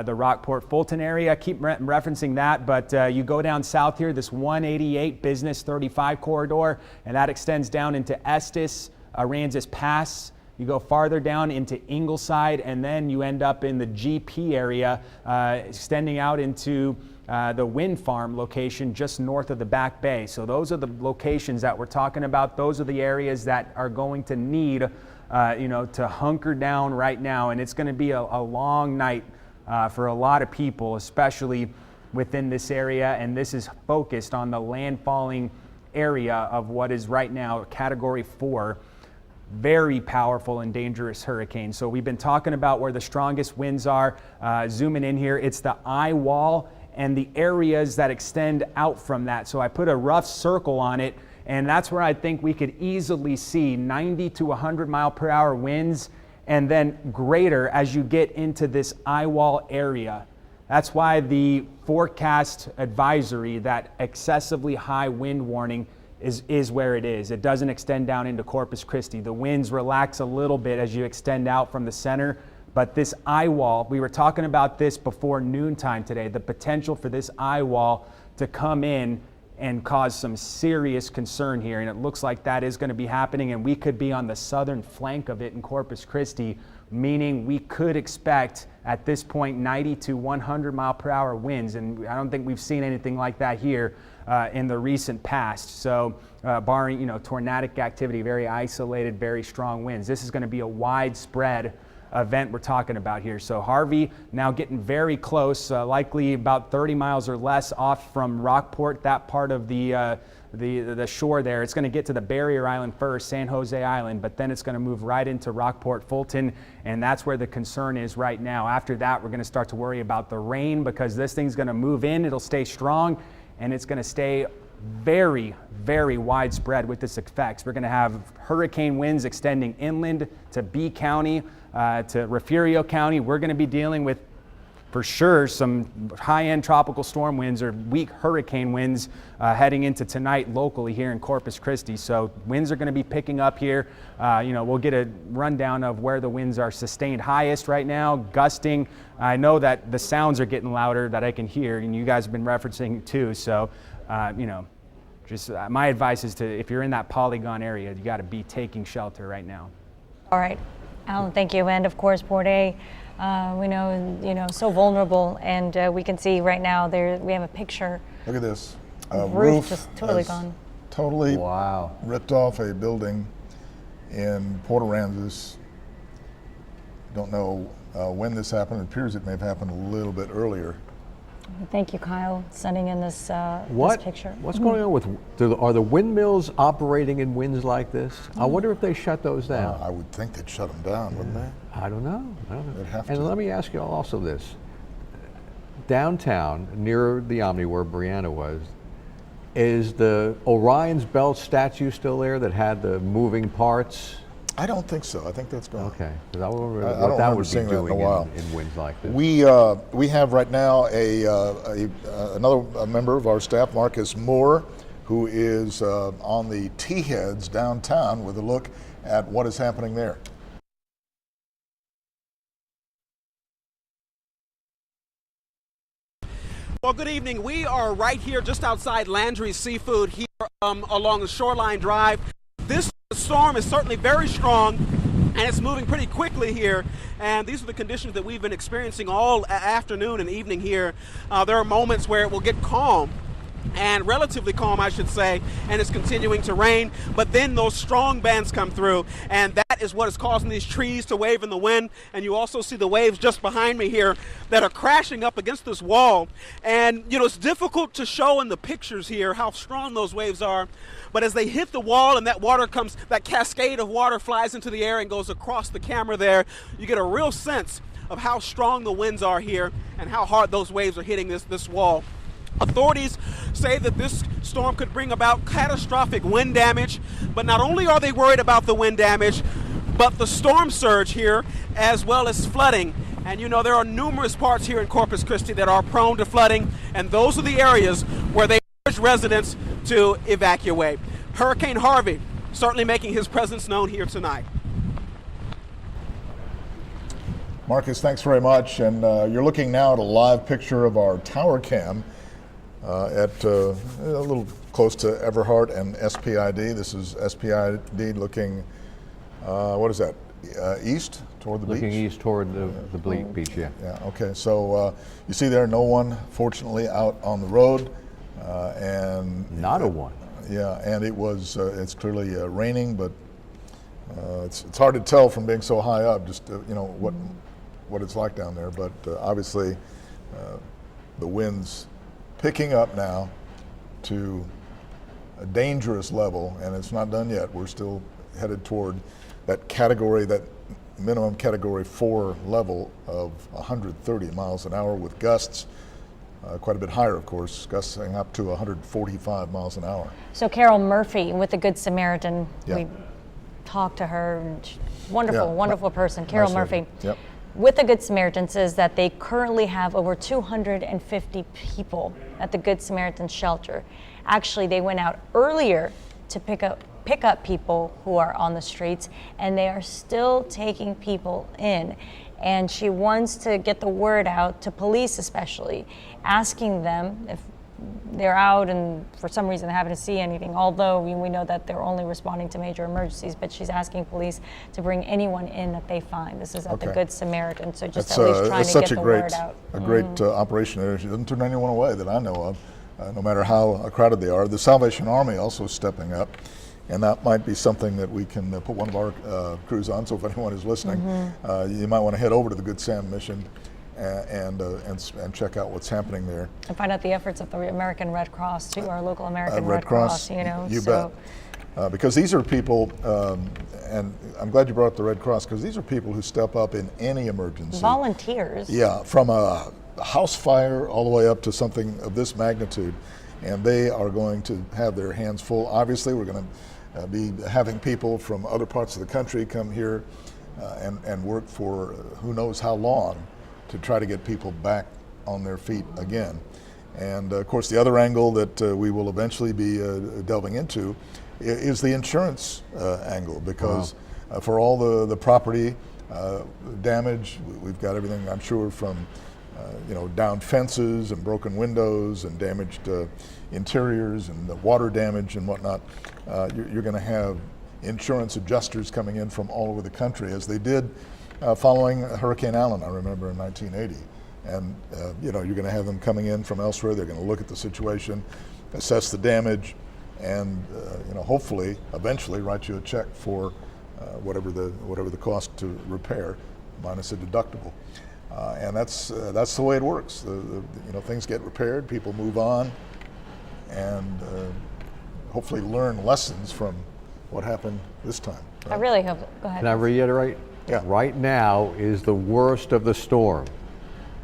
the Rockport Fulton area. I keep referencing that, but you go down south here, this 188 Business 35 corridor, and that extends down into Estes, Aransas Pass. You go farther down into Ingleside, and then you end up in the GP area, extending out into the wind farm location just north of the Back Bay. So those are the locations that we're talking about. Those are the areas that are going to need, to hunker down right now. And it's going to be a long night for a lot of people, especially within this area. And this is focused on the landfalling area of what is right now a Category 4. Very powerful and dangerous hurricane. So we've been talking about where the strongest winds are. Zooming in here, it's the eye wall and the areas that extend out from that. So I put a rough circle on it, and that's where I think we could easily see 90 to 100 mile per hour winds, and then greater as you get into this eye wall area. That's why the forecast advisory, that excessively high wind warning, is where it is. It doesn't extend down into Corpus Christi. The winds relax a little bit as you extend out from the center, but this eye wall, we were talking about this before noontime today, the potential for this eye wall to come in and cause some serious concern here, and it looks like that is going to be happening, and we could be on the southern flank of it in Corpus Christi, meaning we could expect at this point 90 to 100 mile per hour winds, and I don't think we've seen anything like that here in the recent past. So barring tornadic activity, very isolated, very strong winds. This is going to be a widespread event we're talking about here. So Harvey now getting very close, likely about 30 miles or less off from Rockport, that part of the shore there. It's going to get to the barrier island first, San Jose Island, but then it's going to move right into Rockport, Fulton, and that's where the concern is right now. After that, we're going to start to worry about the rain because this thing's going to move in, it'll stay strong, and it's going to stay very, very widespread with its effects. We're going to have hurricane winds extending inland to B County, to Refugio County. We're going to be dealing with, for sure, some high-end tropical storm winds or weak hurricane winds heading into tonight locally here in Corpus Christi. So winds are going to be picking up here. We'll get a rundown of where the winds are sustained highest right now, gusting. I know that the sounds are getting louder that I can hear, and you guys have been referencing too. So, just my advice is to, if you're in that polygon area, you got to be taking shelter right now. All right, Alan, thank you. And of course, Port A, we know, so vulnerable, and we can see right now we have a picture. Look at this. Roof just totally gone. Totally Wow. ripped off a building in Port Aransas. Don't know when this happened. It appears it may have happened a little bit earlier. Thank you, Kyle, sending in this picture. What's going on with, are the windmills operating in winds like this? I wonder if they shut those down. I would think they'd shut them down, wouldn't they? I don't know. They'd have And to. let me ask you also this. downtown near the Omni where Brianna was, is the Orion's Belt statue still there that had the moving parts? I don't think so. I think that's gone. Okay, because I wonder I what don't that remember would be seeing that in a doing while. in winds like this. We have right now another member of our staff, Marcus Moore, who is on the T-heads downtown with a look at what is happening there. Well, good evening. We are right here just outside Landry's Seafood here along the Shoreline Drive. This storm is certainly very strong and it's moving pretty quickly here. And these are the conditions that we've been experiencing all afternoon and evening here. There are moments where it will get calm, and relatively calm, I should say, and it's continuing to rain, but then those strong bands come through, and that is what is causing these trees to wave in the wind. And you also see the waves just behind me here that are crashing up against this wall. And you know, it's difficult to show in the pictures here how strong those waves are, but as they hit the wall and that water comes, that cascade of water flies into the air and goes across the camera there, you get a real sense of how strong the winds are here and how hard those waves are hitting this wall. Authorities say that this storm could bring about catastrophic wind damage, but not only are they worried about the wind damage, but the storm surge here, as well as flooding. And you know, there are numerous parts here in Corpus Christi that are prone to flooding, and those are the areas where they urge residents to evacuate. Hurricane Harvey certainly making his presence known here tonight. Marcus, thanks very much. And you're looking now at a live picture of our tower cam at a little close to Everhart and SPID. This is SPID looking, what is that, east toward the beach? Looking east toward the beach, yeah. Yeah, okay. So you see there, no one, fortunately, out on the road. And Not a one. Yeah, and it was, it's clearly raining, but it's hard to tell from being so high up, just, you know, what it's like down there. But obviously, the winds picking up now to a dangerous level, and it's not done yet. We're still headed toward that category, that minimum category 4 level of 130 miles an hour with gusts quite a bit higher, of course, gusting up to 145 miles an hour. So Carol Murphy with the Good Samaritan, Yeah. we talked to her, and wonderful, Yeah. wonderful person, Carol Nice Murphy. lady. Yep. With the Good Samaritan says that they currently have over 250 people at the Good Samaritan shelter. Actually, they went out earlier to pick up people who are on the streets, and they are still taking people in. And she wants to get the word out to police, especially, asking them if they're out and for some reason they haven't seen anything, although we know that they're only responding to major emergencies, but she's asking police to bring anyone in that they find. This is at the Okay. Good Samaritan, so just That's, at least trying to such get a the great, word out. a great operation there. She doesn't turn anyone away that I know of, no matter how crowded they are. The Salvation Army also stepping up, and that might be something that we can put one of our crews on. So if anyone is listening, you might want to head over to the Good Sam mission and check out what's happening there. And find out the efforts of the American Red Cross too, our local American Red Cross, you know. You so bet. Because these are people, and I'm glad you brought up the Red Cross, because these are people who step up in any emergency. volunteers. Yeah, from a house fire all the way up to something of this magnitude, and they are going to have their hands full. Obviously, we're going to be having people from other parts of the country come here and work for who knows how long to try to get people back on their feet again. And of course, the other angle that we will eventually be delving into is the insurance angle, because for all the property damage, we've got everything, I'm sure, from down fences and broken windows and damaged interiors and the water damage and whatnot. You're going to have insurance adjusters coming in from all over the country, as they did following Hurricane Allen, I remember, in 1980. And you're going to have them coming in from elsewhere. They're going to look at the situation, assess the damage, and hopefully, eventually, write you a check for whatever the cost to repair, minus a deductible. And that's the way it works. Things get repaired, people move on, and hopefully learn lessons from what happened this time. I really hope. Go ahead. Can I reiterate? Yeah. Right now is the worst of the storm.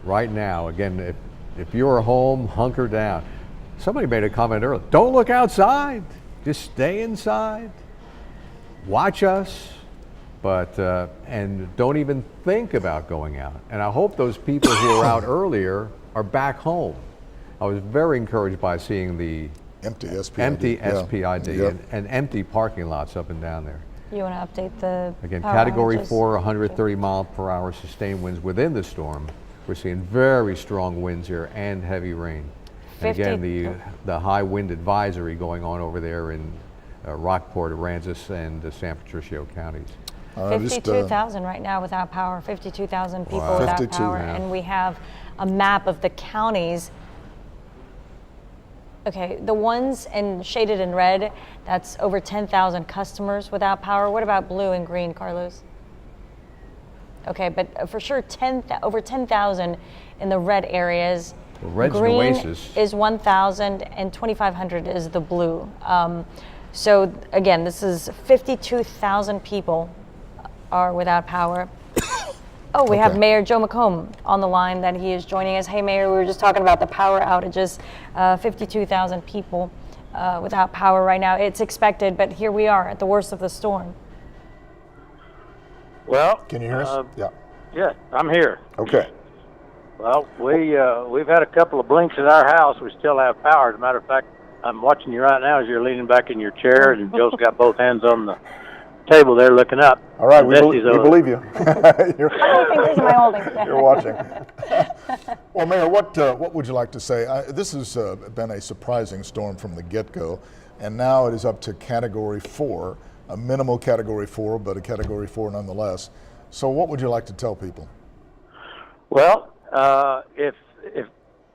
Right now, again, If you're home, hunker down. Somebody made a comment earlier, don't look outside, just stay inside. Watch us, but and don't even think about going out. And I hope those people who were out earlier are back home. I was very encouraged by seeing the Empty SPID. and empty parking lots up and down there. You want to update the Again, power Category outages? 4, 130 mile per hour sustained winds within the storm. We're seeing very strong winds here and heavy rain. And again, the high wind advisory going on over there in Rockport, Aransas, and San Patricio counties. 52,000 right now without power, 52,000 people Wow. without 52, power. yeah. And we have a map of the counties. Okay, the ones shaded in red, that's over 10,000 customers without power. What about blue and green, Carlos? Okay, but for sure over 10,000 in the red areas. Well, red's an green oasis. is 1,000 and 2,500 is the blue. So again, this is 52,000 people are without power. Oh, we have Okay. Mayor Joe McComb on the line that he is joining us. Hey, Mayor, we were just talking about the power outages. 52,000 people without power right now. It's expected, but here we are at the worst of the storm. Well, Can you hear us? Yeah. yeah, I'm here. Okay. Well, we've had a couple of blinks at our house. We still have power. As a matter of fact, I'm watching you right now as you're leaning back in your chair, and Joe's got both hands on the table there looking up. All right, And we Bessie's over- believe you. You're, How many fingers am I holding? you're watching. Well, Mayor, what would you like to say? This has been a surprising storm from the get-go, and now it is up to Category 4, a minimal Category 4, but a Category 4 nonetheless. So what would you like to tell people? Well, if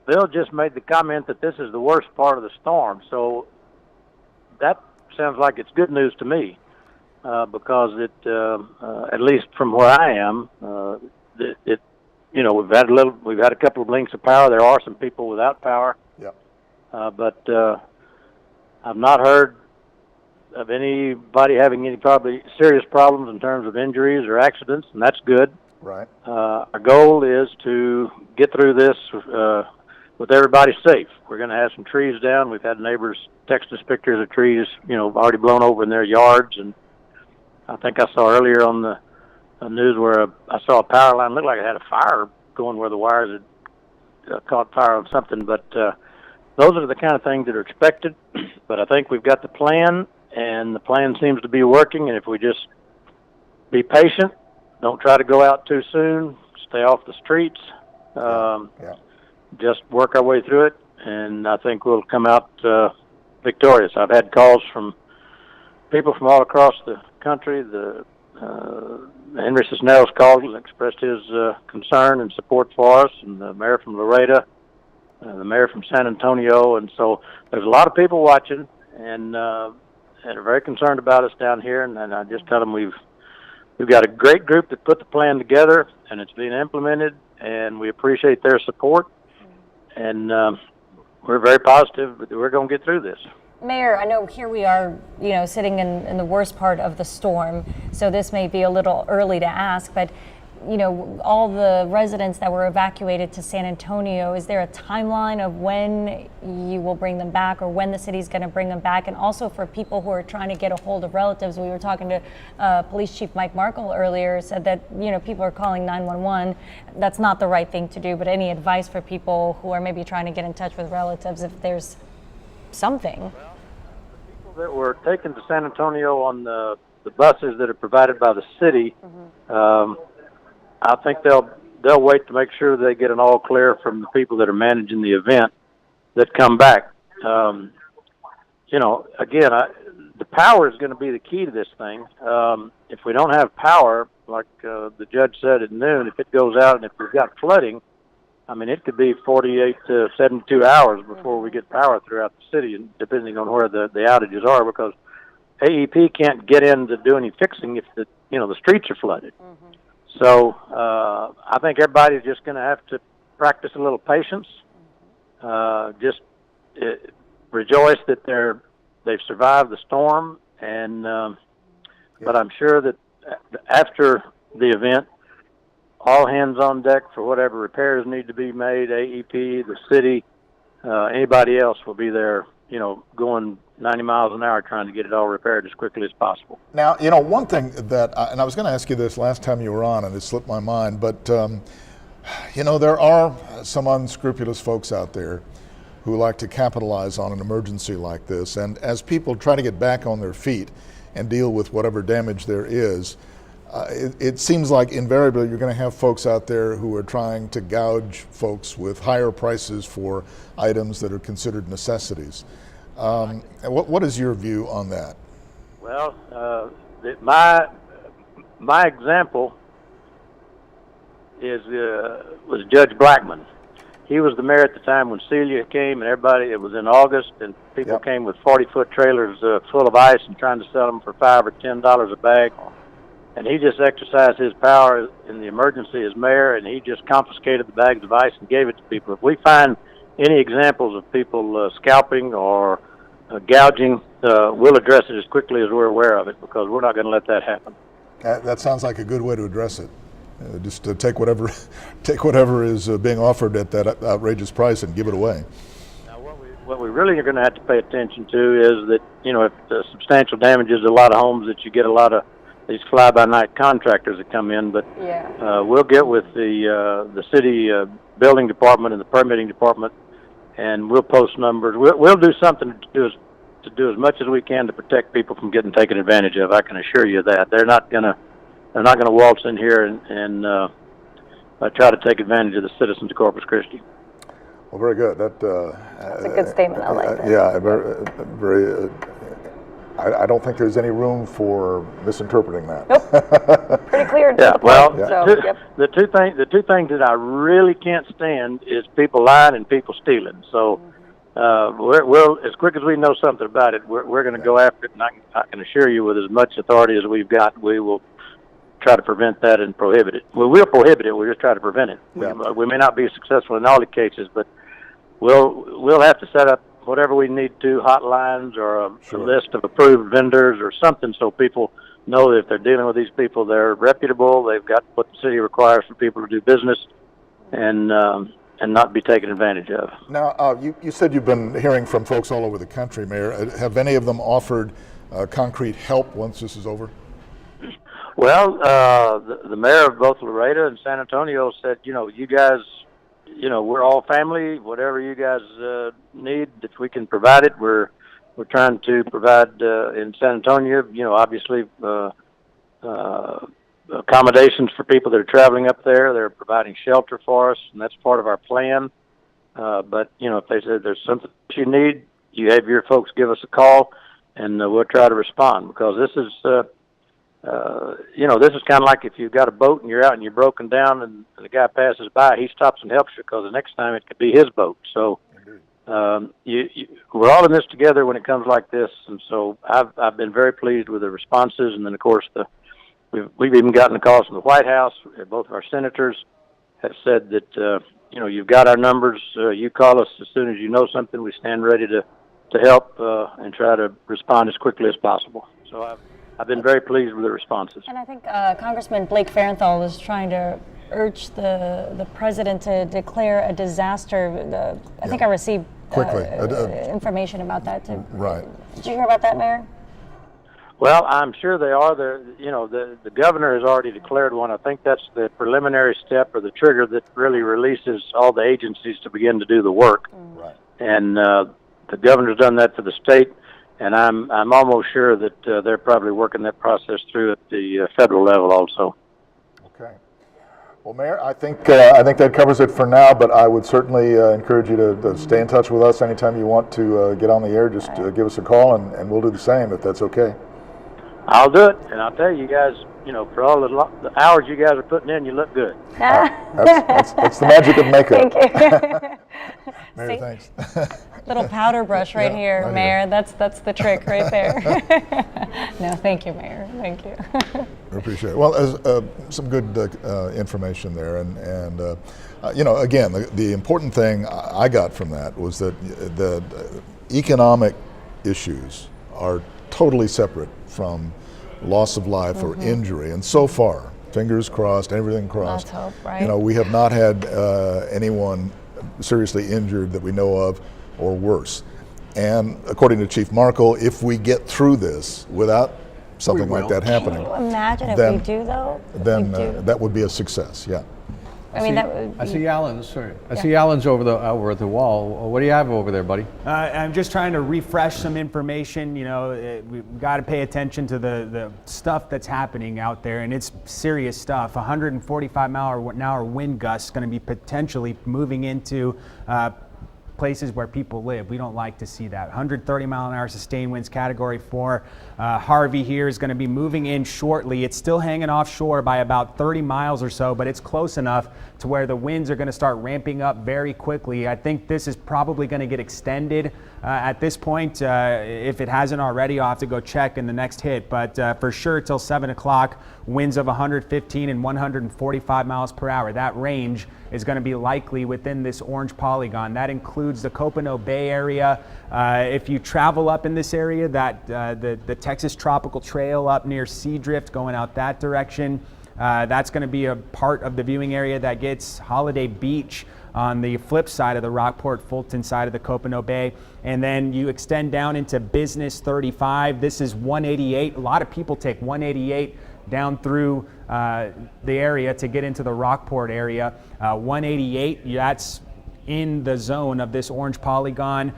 Bill just made the comment that this is the worst part of the storm, so that sounds like it's good news to me. Because it, at least from where I am, we've had a couple of blinks of power. There are some people without power. Yep. But I've not heard of anybody having any probably serious problems in terms of injuries or accidents, and that's good. Right. Our goal is to get through this with everybody safe. We're going to have some trees down. We've had neighbors text us pictures of trees, already blown over in their yards, and I think I saw earlier on the news where I saw a power line looked like it had a fire going where the wires had caught fire on something. But those are the kind of things that are expected. But I think we've got the plan, and the plan seems to be working. And if we just be patient, don't try to go out too soon, stay off the streets, just work our way through it, and I think we'll come out victorious. I've had calls from people from all across the country. Henry Cisneros called and expressed his concern and support for us, and the mayor from Laredo, the mayor from San Antonio, and so there's a lot of people watching and are very concerned about us down here. And I just tell them we've got a great group that put the plan together, and it's being implemented, and we appreciate their support, and we're very positive that we're going to get through this. Mayor, I know here we are, sitting in the worst part of the storm, so this may be a little early to ask, but, all the residents that were evacuated to San Antonio, is there a timeline of when you will bring them back or when the city's going to bring them back? And also for people who are trying to get a hold of relatives, we were talking to Police Chief Mike Markle earlier, said that, people are calling 911. That's not the right thing to do, but any advice for people who are maybe trying to get in touch with relatives if there's something? Well, the people that were taken to San Antonio on the buses that are provided by the city, I think they'll wait to make sure they get an all clear from the people that are managing the event that come back. Again, the power is going to be the key to this thing. If we don't have power, like the judge said at noon, if it goes out and if we've got flooding, it could be 48 to 72 hours before we get power throughout the city, and depending on where the outages are, because AEP can't get in to do any fixing if the streets are flooded. So I think everybody's just going to have to practice a little patience. Just rejoice that they've survived the storm, and but I'm sure that after the event, all hands on deck for whatever repairs need to be made. AEP, the city, anybody else will be there, going 90 miles an hour trying to get it all repaired as quickly as possible. Now, one thing that, and I was going to ask you this last time you were on, and it slipped my mind, but, there are some unscrupulous folks out there who like to capitalize on an emergency like this. And as people try to get back on their feet and deal with whatever damage there is, it seems like invariably you're going to have folks out there who are trying to gouge folks with higher prices for items that are considered necessities. What is your view on that? Well, my example was Judge Blackman. He was the mayor at the time when Celia came, and everybody. It was in August, and people came with 40-foot trailers full of ice and trying to sell them for $5 or $10 a bag. And he just exercised his power in the emergency as mayor, and he just confiscated the bags of ice and gave it to people. If we find any examples of people scalping or gouging, we'll address it as quickly as we're aware of it, because we're not going to let that happen. That sounds like a good way to address it. Just to take whatever is being offered at that outrageous price and give it away. Now, what we really are going to have to pay attention to is that, if substantial damage is a lot of homes, that you get a lot of these fly-by-night contractors that come in, but we'll get with the city building department and the permitting department, and we'll post numbers. We'll do something to do as much as we can to protect people from getting taken advantage of. I can assure you that they're not going to waltz in here and try to take advantage of the citizens of Corpus Christi. Well, very good. That's a good statement. I like that. Yeah, very. I don't think there's any room for misinterpreting that. Nope. Pretty clear. To the point. The two things that I really can't stand is people lying and people stealing. So we'll as quick as we know something about it, we're going to go after it. And I can assure you, with as much authority as we've got, we will try to prevent that and prohibit it. We will prohibit it. We'll just try to prevent it. Yeah. We may not be successful in all the cases, but we'll have to set up whatever we need to, hotlines or a list of approved vendors or something, so people know that if they're dealing with these people, they're reputable, they've got what the city requires for people to do business, and not be taken advantage of. Now, you said you've been hearing from folks all over the country, Mayor. Have any of them offered concrete help once this is over? Well, the mayor of both Laredo and San Antonio said, you guys, we're all family. Whatever you guys need, if we can provide it, we're trying to provide in San Antonio. Obviously accommodations for people that are traveling up there. They're providing shelter for us, and that's part of our plan. But if they said there's something that you need, you have your folks give us a call, and we'll try to respond, because this is. This is kind of like if you've got a boat and you're out and you're broken down and the guy passes by, he stops and helps you, because the next time it could be his boat. So we're all in this together when it comes like this, and so I've been very pleased with the responses. And then, of course, we've even gotten a call from the White House. Both of our senators have said that you've got our numbers. You call us as soon as you know something. We stand ready to help and try to respond as quickly as possible. So I've been very pleased with the responses. And I think Congressman Blake Farenthold was trying to urge the president to declare a disaster. I think I received information about that too. Right. Did you hear about that, Mayor? Well, I'm sure they are. The governor has already declared one. I think that's the preliminary step or the trigger that really releases all the agencies to begin to do the work. Right. And the governor's done that for the state. And I'm almost sure that they're probably working that process through at the federal level also. Okay. Well, Mayor, I think that covers it for now, but I would certainly encourage you to stay in touch with us anytime you want to get on the air. Just give us a call, and we'll do the same if that's okay. I'll do it, and I'll tell you guys, for all the hours you guys are putting in, you look good. That's the magic of makeup. Thank you. Mayor, thanks. Little powder brush right here, right Mayor. here. That's the trick right there. No, thank you, Mayor. Thank you. I appreciate it. Well, some good information there, and again, the important thing I got from that was that the economic issues are totally separate from loss of life or injury, and so far fingers crossed, everything crossed. Let's hope, right? You know, we have not had anyone seriously injured that we know of, or worse. And according to Chief Markle, if we get through this without something like that happening, Can you imagine if then- we do though? If then we do. that would be a success. Yeah. I mean, that would I be- see Alan's. Sorry, I see Alan's over at the wall. What do you have over there, buddy? I'm just trying to refresh some information. You know, we've got to pay attention to the stuff that's happening out there, and it's serious stuff. 145 mile an hour wind gusts going to be potentially moving into places where people live. We don't like to see that. 130 mile an hour sustained winds, category 4. Harvey here is going to be moving in shortly. It's still hanging offshore by about 30 miles or so, but it's close enough to where the winds are going to start ramping up very quickly. I think this is probably going to get extended at this point. If it hasn't already, I'll have to go check in the next hit, but for sure till 7 o'clock, winds of 115 and 145 miles per hour. That range is going to be likely within this orange polygon. That includes the Copano Bay area. If you travel up in this area, that the Texas Tropical Trail up near Seadrift going out that direction, that's going to be a part of the viewing area that gets Holiday Beach on the flip side of the Rockport Fulton side of the Copano Bay. And then you extend down into Business 35. This is 188. A lot of people take 188 down through the area to get into the Rockport area. 188, that's in the zone of this orange polygon.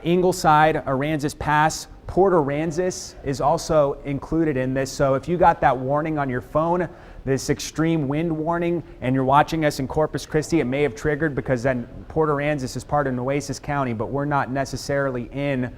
Ingleside, Aransas Pass, Port Aransas is also included in this. So if you got that warning on your phone, this extreme wind warning, and you're watching us in Corpus Christi, it may have triggered because then Port Aransas is part of Nueces County, but we're not necessarily in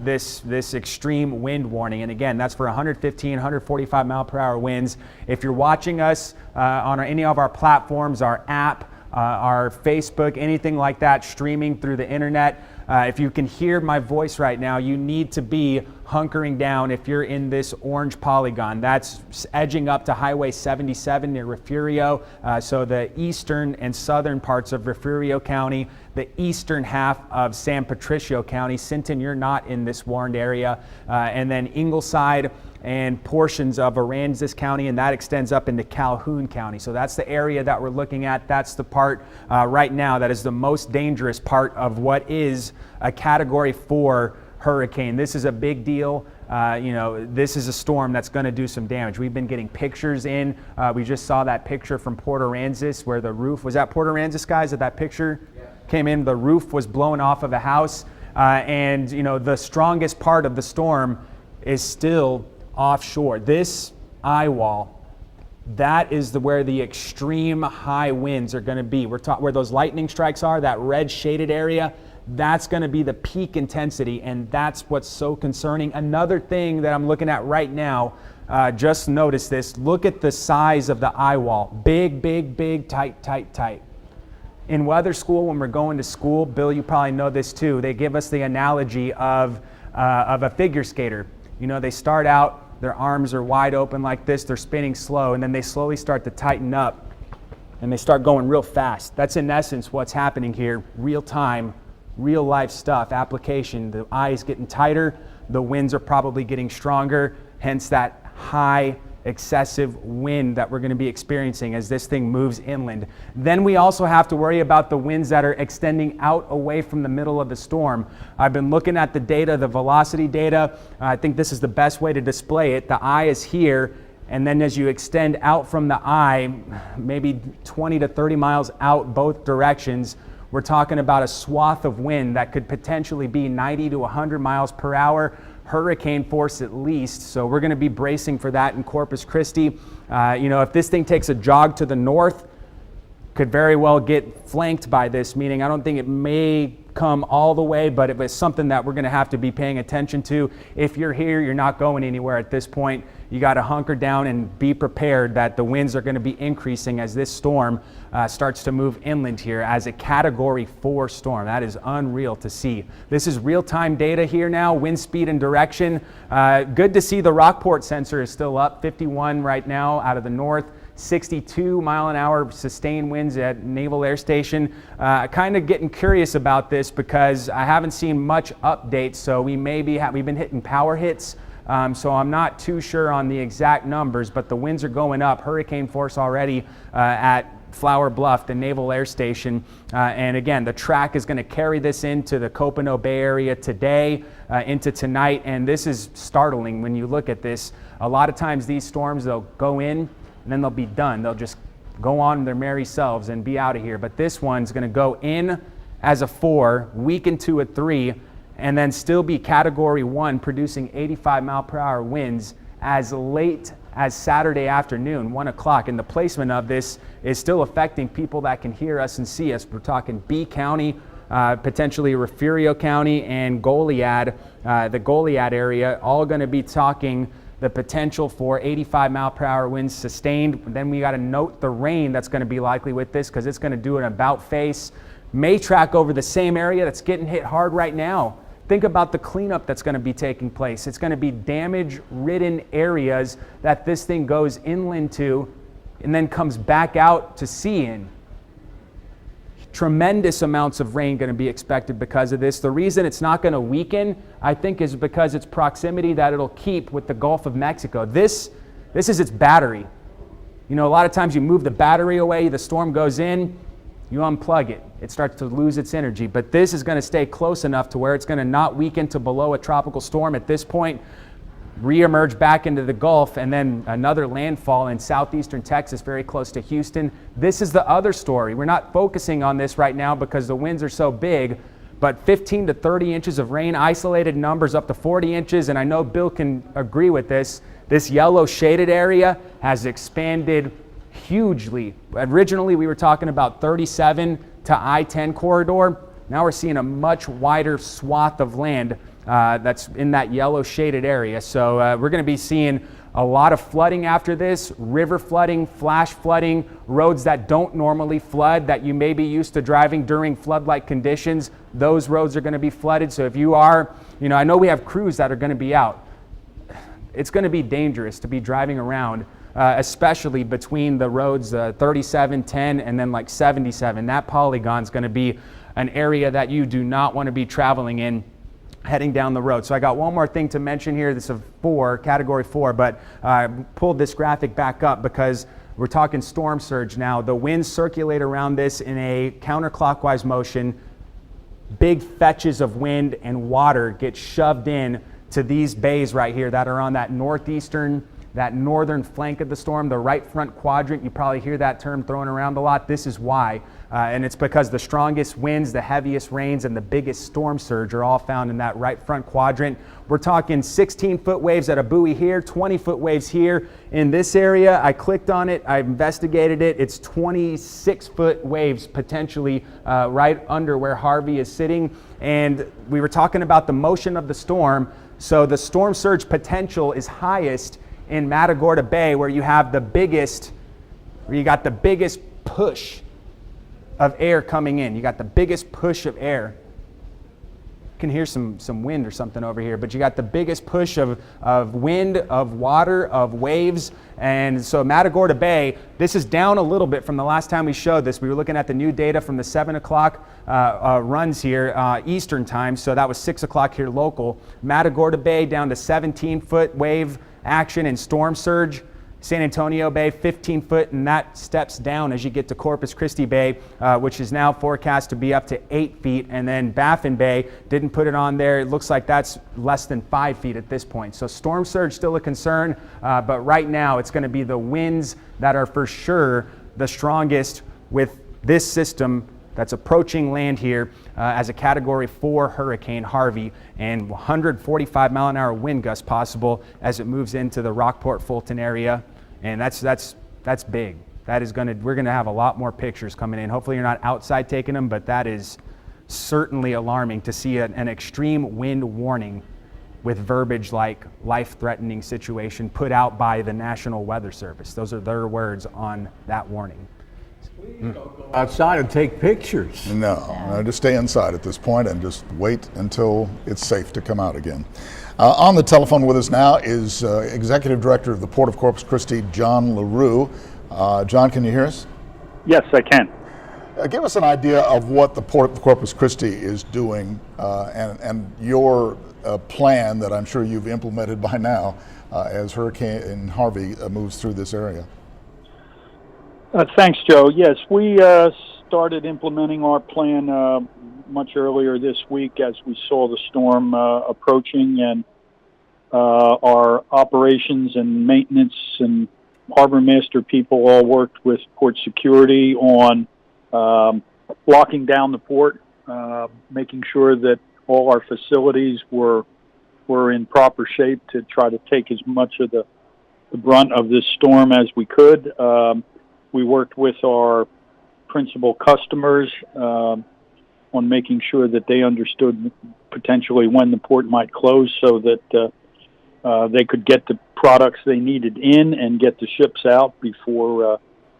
this extreme wind warning. And again, that's for 115, 145 mile per hour winds. If you're watching us on any of our platforms, our app, our Facebook, anything like that, streaming through the internet, if you can hear my voice right now, you need to be hunkering down if you're in this orange polygon. That's edging up to Highway 77 near Refugio, so the eastern and southern parts of Refugio County, the eastern half of San Patricio County. Sinton, you're not in this warned area, and then Ingleside and portions of Aransas County, and that extends up into Calhoun County. So that's the area that we're looking at. That's the part right now that is the most dangerous part of what is a Category 4 hurricane. This is a big deal. This is a storm that's going to do some damage. We've been getting pictures in. We just saw that picture from Port Aransas where the roof, was that Port Aransas, guys, that picture came in? The roof was blown off of a house. And the strongest part of the storm is still offshore. This eye wall, that is where the extreme high winds are going to be. Where those lightning strikes are, that red shaded area, that's going to be the peak intensity, and that's what's so concerning. Another thing that I'm looking at right now, just notice this. Look at the size of the eye wall. Big, big, big, tight, tight, tight. In weather school, when we're going to school, Bill, you probably know this too, they give us the analogy of a figure skater. They start out, their arms are wide open like this, they're spinning slow, and then they slowly start to tighten up, and they start going real fast. That's in essence what's happening here, real time, real life stuff, application. The eye is getting tighter, the winds are probably getting stronger, hence that high excessive wind that we're going to be experiencing as this thing moves inland. Then we also have to worry about the winds that are extending out away from the middle of the storm. I've been looking at the data, the velocity data. I think this is the best way to display it. The eye is here, and then as you extend out from the eye, maybe 20 to 30 miles out both directions, we're talking about a swath of wind that could potentially be 90 to 100 miles per hour, hurricane force at least. So we're going to be bracing for that in Corpus Christi. If this thing takes a jog to the north, could very well get flanked by this, meaning I don't think it may come all the way, but it was something that we're going to have to be paying attention to. If you're here, you're not going anywhere at this point. You got to hunker down and be prepared that the winds are going to be increasing as this storm starts to move inland here as a Category 4 storm. That is unreal to see. This is real-time data here now, wind speed and direction. Good to see the Rockport sensor is still up, 51 right now out of the north. 62 mile an hour sustained winds at Naval Air Station. Kind of getting curious about this because I haven't seen much updates, so we've been hitting power hits So I'm not too sure on the exact numbers, but the winds are going up. Hurricane force already at Flower Bluff, the Naval Air Station. And again, the track is going to carry this into the Copano Bay area today, into tonight. And this is startling when you look at this. A lot of times these storms, they'll go in and then they'll be done. They'll just go on their merry selves and be out of here. But this one's going to go in as a 4, weaken to a 3, and then still be Category 1, producing 85-mile-per-hour winds as late as Saturday afternoon, 1 o'clock. And the placement of this is still affecting people that can hear us and see us. We're talking B County, potentially Refugio County, and Goliad, the Goliad area, all going to be talking the potential for 85-mile-per-hour winds sustained. Then we got to note the rain that's going to be likely with this, because it's going to do an about face. May track over the same area that's getting hit hard right now. Think about the cleanup that's going to be taking place. It's going to be damage-ridden areas that this thing goes inland to and then comes back out to sea in. Tremendous amounts of rain going to be expected because of this. The reason it's not going to weaken, I think, is because its proximity that it'll keep with the Gulf of Mexico. This is its battery. You know, a lot of times you move the battery away, the storm goes in, you unplug it. It starts to lose its energy. But this is going to stay close enough to where it's going to not weaken to below a tropical storm at this point, reemerge back into the Gulf, and then another landfall in southeastern Texas, very close to Houston. This is the other story. We're not focusing on this right now because the winds are so big, but 15 to 30 inches of rain, isolated numbers up to 40 inches, and I know Bill can agree with this. This yellow shaded area has expanded hugely. Originally, we were talking about 37 to I-10 corridor. Now we're seeing a much wider swath of land that's in that yellow shaded area. So we're going to be seeing a lot of flooding after this, river flooding, flash flooding, roads that don't normally flood that you may be used to driving during flood-like conditions. Those roads are going to be flooded. So if you are, you know, I know we have crews that are going to be out. It's going to be dangerous to be driving around, especially between the roads 37, 10, and then like 77. That polygon is going to be an area that you do not want to be traveling in heading down the road. So I got one more thing to mention here. This is Category 4, but I pulled this graphic back up because we're talking storm surge now. The winds circulate around this in a counterclockwise motion. Big fetches of wind and water get shoved in to these bays right here that are on that northern flank of the storm, the right front quadrant. You probably hear that term thrown around a lot. This is why. And it's because the strongest winds, the heaviest rains, and the biggest storm surge are all found in that right front quadrant. We're talking 16-foot waves at a buoy here, 20-foot waves here in this area. I clicked on it. I investigated it. It's 26-foot waves potentially right under where Harvey is sitting. And we were talking about the motion of the storm. So the storm surge potential is highest in Matagorda Bay, where you got the biggest push of air coming in. You got the biggest push of air. You can hear some wind or something over here, but you got the biggest push of wind, of water, of waves. And so Matagorda Bay, this is down a little bit from the last time we showed this. We were looking at the new data from the 7 o'clock runs here, Eastern time. So that was 6 o'clock here local. Matagorda Bay down to 17-foot wave action and storm surge. San Antonio Bay, 15 foot, and that steps down as you get to Corpus Christi Bay, which is now forecast to be up to 8 feet. And then Baffin Bay, didn't put it on there. It looks like that's less than 5 feet at this point. So storm surge still a concern, but right now it's going to be the winds that are for sure the strongest with this system that's approaching land here as a Category 4 hurricane, Harvey, and 145 mile an hour wind gusts possible as it moves into the Rockport Fulton area. And that's big. We're gonna have a lot more pictures coming in. Hopefully you're not outside taking them, but that is certainly alarming to see an extreme wind warning with verbiage like life-threatening situation put out by the National Weather Service. Those are their words on that warning. Outside and take pictures. No, just stay inside at this point and just wait until it's safe to come out again. On the telephone with us now is Executive Director of the Port of Corpus Christi, John LaRue. John, can you hear us? Yes, I can. Give us an idea of what the Port of Corpus Christi is doing and your plan that I'm sure you've implemented by now as Hurricane Harvey moves through this area. Thanks, Joe. Yes, we started implementing our plan much earlier this week as we saw the storm approaching, and our operations and maintenance and harbor master people all worked with port security on locking down the port, making sure that all our facilities were in proper shape to try to take as much of the brunt of this storm as we could. We worked with our principal customers on making sure that they understood potentially when the port might close, so that they could get the products they needed in and get the ships out before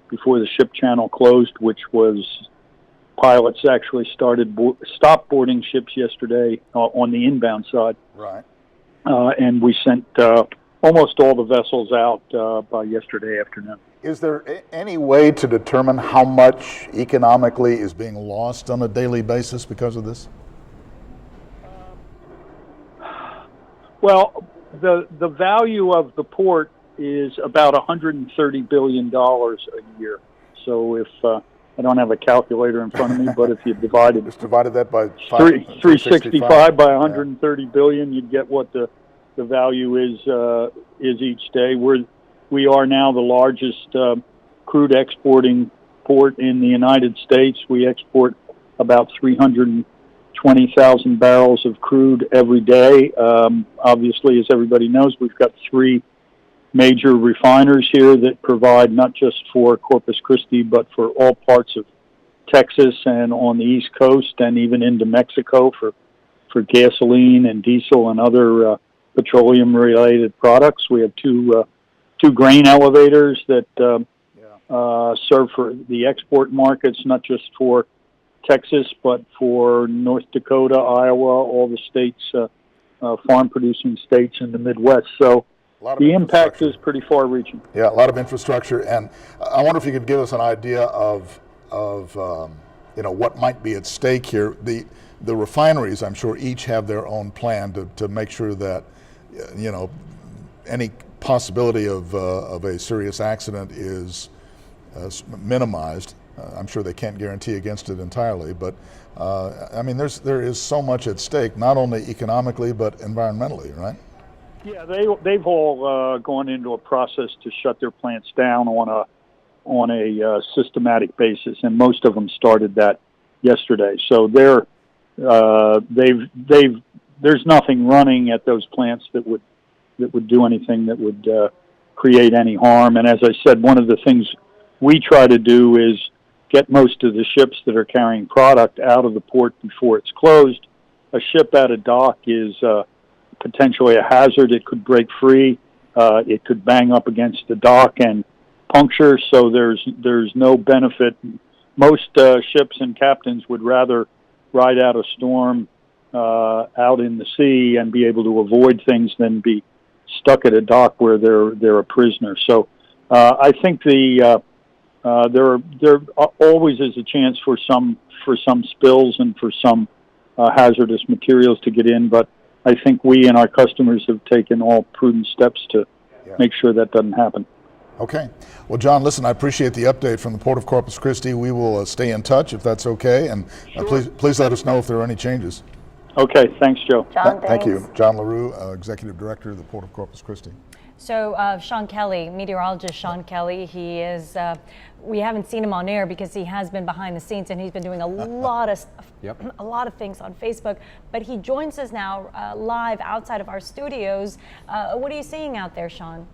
the ship channel closed, which was pilots actually stopped boarding ships yesterday on the inbound side. Right. And we sent almost all the vessels out by yesterday afternoon. Is there any way to determine how much economically is being lost on a daily basis because of this? Well, the value of the port is about $130 billion a year. So if I don't have a calculator in front of me, but if you divided Just divided that by 365 by 130 billion, you'd get what the value is each day. We are now the largest crude exporting port in the United States. We export about 320,000 barrels of crude every day. Obviously, as everybody knows, we've got 3 major refiners here that provide not just for Corpus Christi, but for all parts of Texas and on the East Coast, and even into Mexico for gasoline and diesel and other petroleum-related products. We have two grain elevators that serve for the export markets, not just for Texas, but for North Dakota, Iowa, all the states, farm-producing states in the Midwest. So the impact is pretty far-reaching. Yeah, a lot of infrastructure, and I wonder if you could give us an idea of what might be at stake here. The refineries, I'm sure, each have their own plan to make sure that any possibility of a serious accident is minimized. I'm sure they can't guarantee against it entirely, but I mean, there is so much at stake, not only economically but environmentally, right? Yeah, they've all gone into a process to shut their plants down on a systematic basis, and most of them started that yesterday. So there's nothing running at those plants that would do anything that would create any harm. And as I said, one of the things we try to do is get most of the ships that are carrying product out of the port before it's closed. A ship at a dock is potentially a hazard. It could break free. It could bang up against the dock and puncture. So there's no benefit. Most ships and captains would rather ride out a storm out in the sea and be able to avoid things than be stuck at a dock where they're a prisoner. So I think there always is a chance for some spills and for some hazardous materials to get in, but I think we and our customers have taken all prudent steps to make sure that doesn't happen. Okay. Well, John, listen, I appreciate the update from the Port of Corpus Christi. We will stay in touch if that's okay, and please let us know if there are any changes. Okay. Thanks, Joe. John, thank you. John LaRue, Executive Director of the Port of Corpus Christi. So Sean Kelly, meteorologist Sean Kelly, he is, we haven't seen him on air because he has been behind the scenes and he's been doing a lot of stuff, a lot of things on Facebook, but he joins us now live outside of our studios. What are you seeing out there, Sean?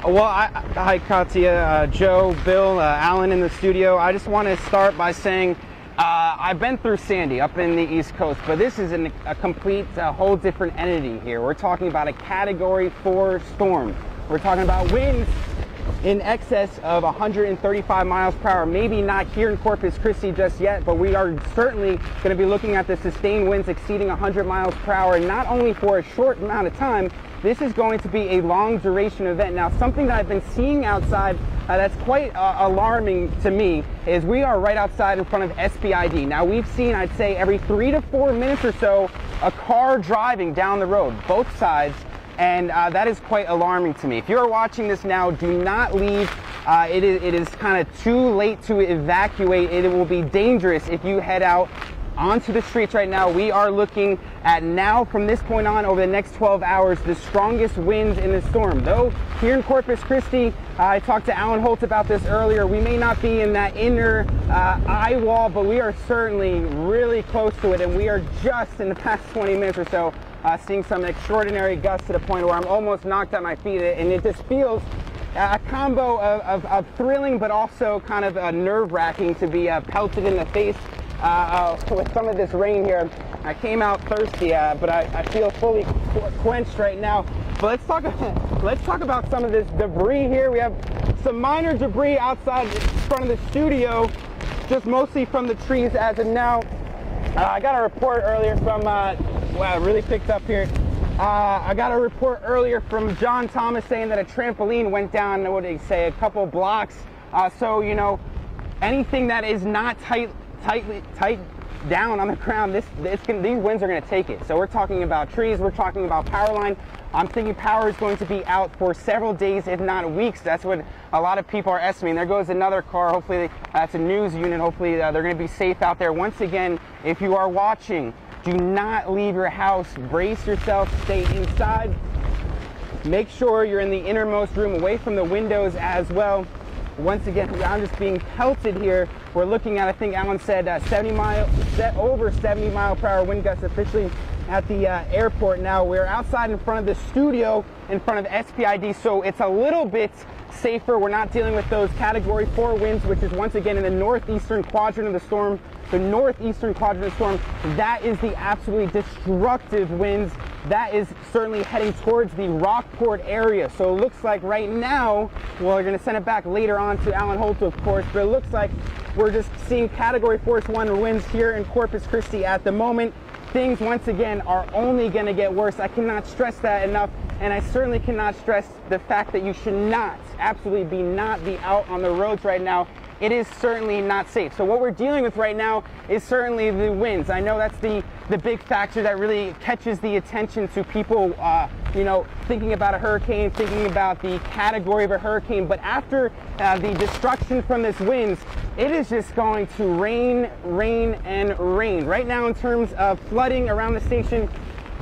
Well, hi Katya, Joe, Bill, Alan in the studio. I just want to start by saying I've been through Sandy up in the East Coast, but this is a complete, whole different entity here. We're talking about a Category 4 storm. We're talking about winds in excess of 135 miles per hour. Maybe not here in Corpus Christi just yet, but we are certainly going to be looking at the sustained winds exceeding 100 miles per hour, not only for a short amount of time. This is going to be a long duration event. Now, something that I've been seeing outside that's quite alarming to me is we are right outside in front of SPID. Now we've seen, I'd say, every 3 to 4 minutes or so, a car driving down the road, both sides, and that is quite alarming to me. If you're watching this now, do not leave. It is kind of too late to evacuate. It will be dangerous if you head out onto the streets right now. We are looking at now, from this point on, over the next 12 hours, the strongest winds in the storm. Though here in Corpus Christi, I talked to Alan Holt about this earlier, we may not be in that inner eye wall, but we are certainly really close to it, and we are just in the past 20 minutes or so seeing some extraordinary gusts to the point where I'm almost knocked at my feet, and it just feels a combo of thrilling but also kind of nerve-wracking to be pelted in the face with some of this rain here. I came out thirsty, but I feel fully quenched right now. But let's talk about some of this debris here. We have some minor debris outside in front of the studio, just mostly from the trees as of now. I got a report earlier from, wow, it really picked up here. I got a report earlier from John Thomas saying that a trampoline went down, what did he say, a couple blocks. So, you know, anything that is not tight down on the ground, these winds are going to take it. So we're talking about trees, we're talking about power line. I'm thinking power is going to be out for several days, if not weeks. That's what a lot of people are estimating. There goes another car. Hopefully that's a news unit. Hopefully they're going to be safe out there. Once again, if you are watching, do not leave your house. Brace yourself, stay inside. Make sure you're in the innermost room, away from the windows as well. Once again, I'm just being pelted here. We're looking at, I think Alan said, over 70 mile per hour wind gusts officially at the airport now. We're outside in front of the studio, in front of SPID, so it's a little bit safer. We're not dealing with those Category 4 winds, which is once again in the northeastern quadrant of the storm. The northeastern quadrant of the storm, that is the absolutely destructive winds. That is certainly heading towards the Rockport area. So it looks like right now, well, we're going to send it back later on to Alan Holt, of course, but it looks like we're just seeing Category 4-1 winds here in Corpus Christi at the moment. Things, once again, are only going to get worse. I cannot stress that enough, and I certainly cannot stress the fact that you should not, absolutely not be out on the roads right now. It is certainly not safe. So what we're dealing with right now is certainly the winds. I know that's the big factor that really catches the attention to people, you know, thinking about a hurricane, thinking about the category of a hurricane. But after the destruction from this winds, it is just going to rain, rain, and rain. Right now, in terms of flooding around the station,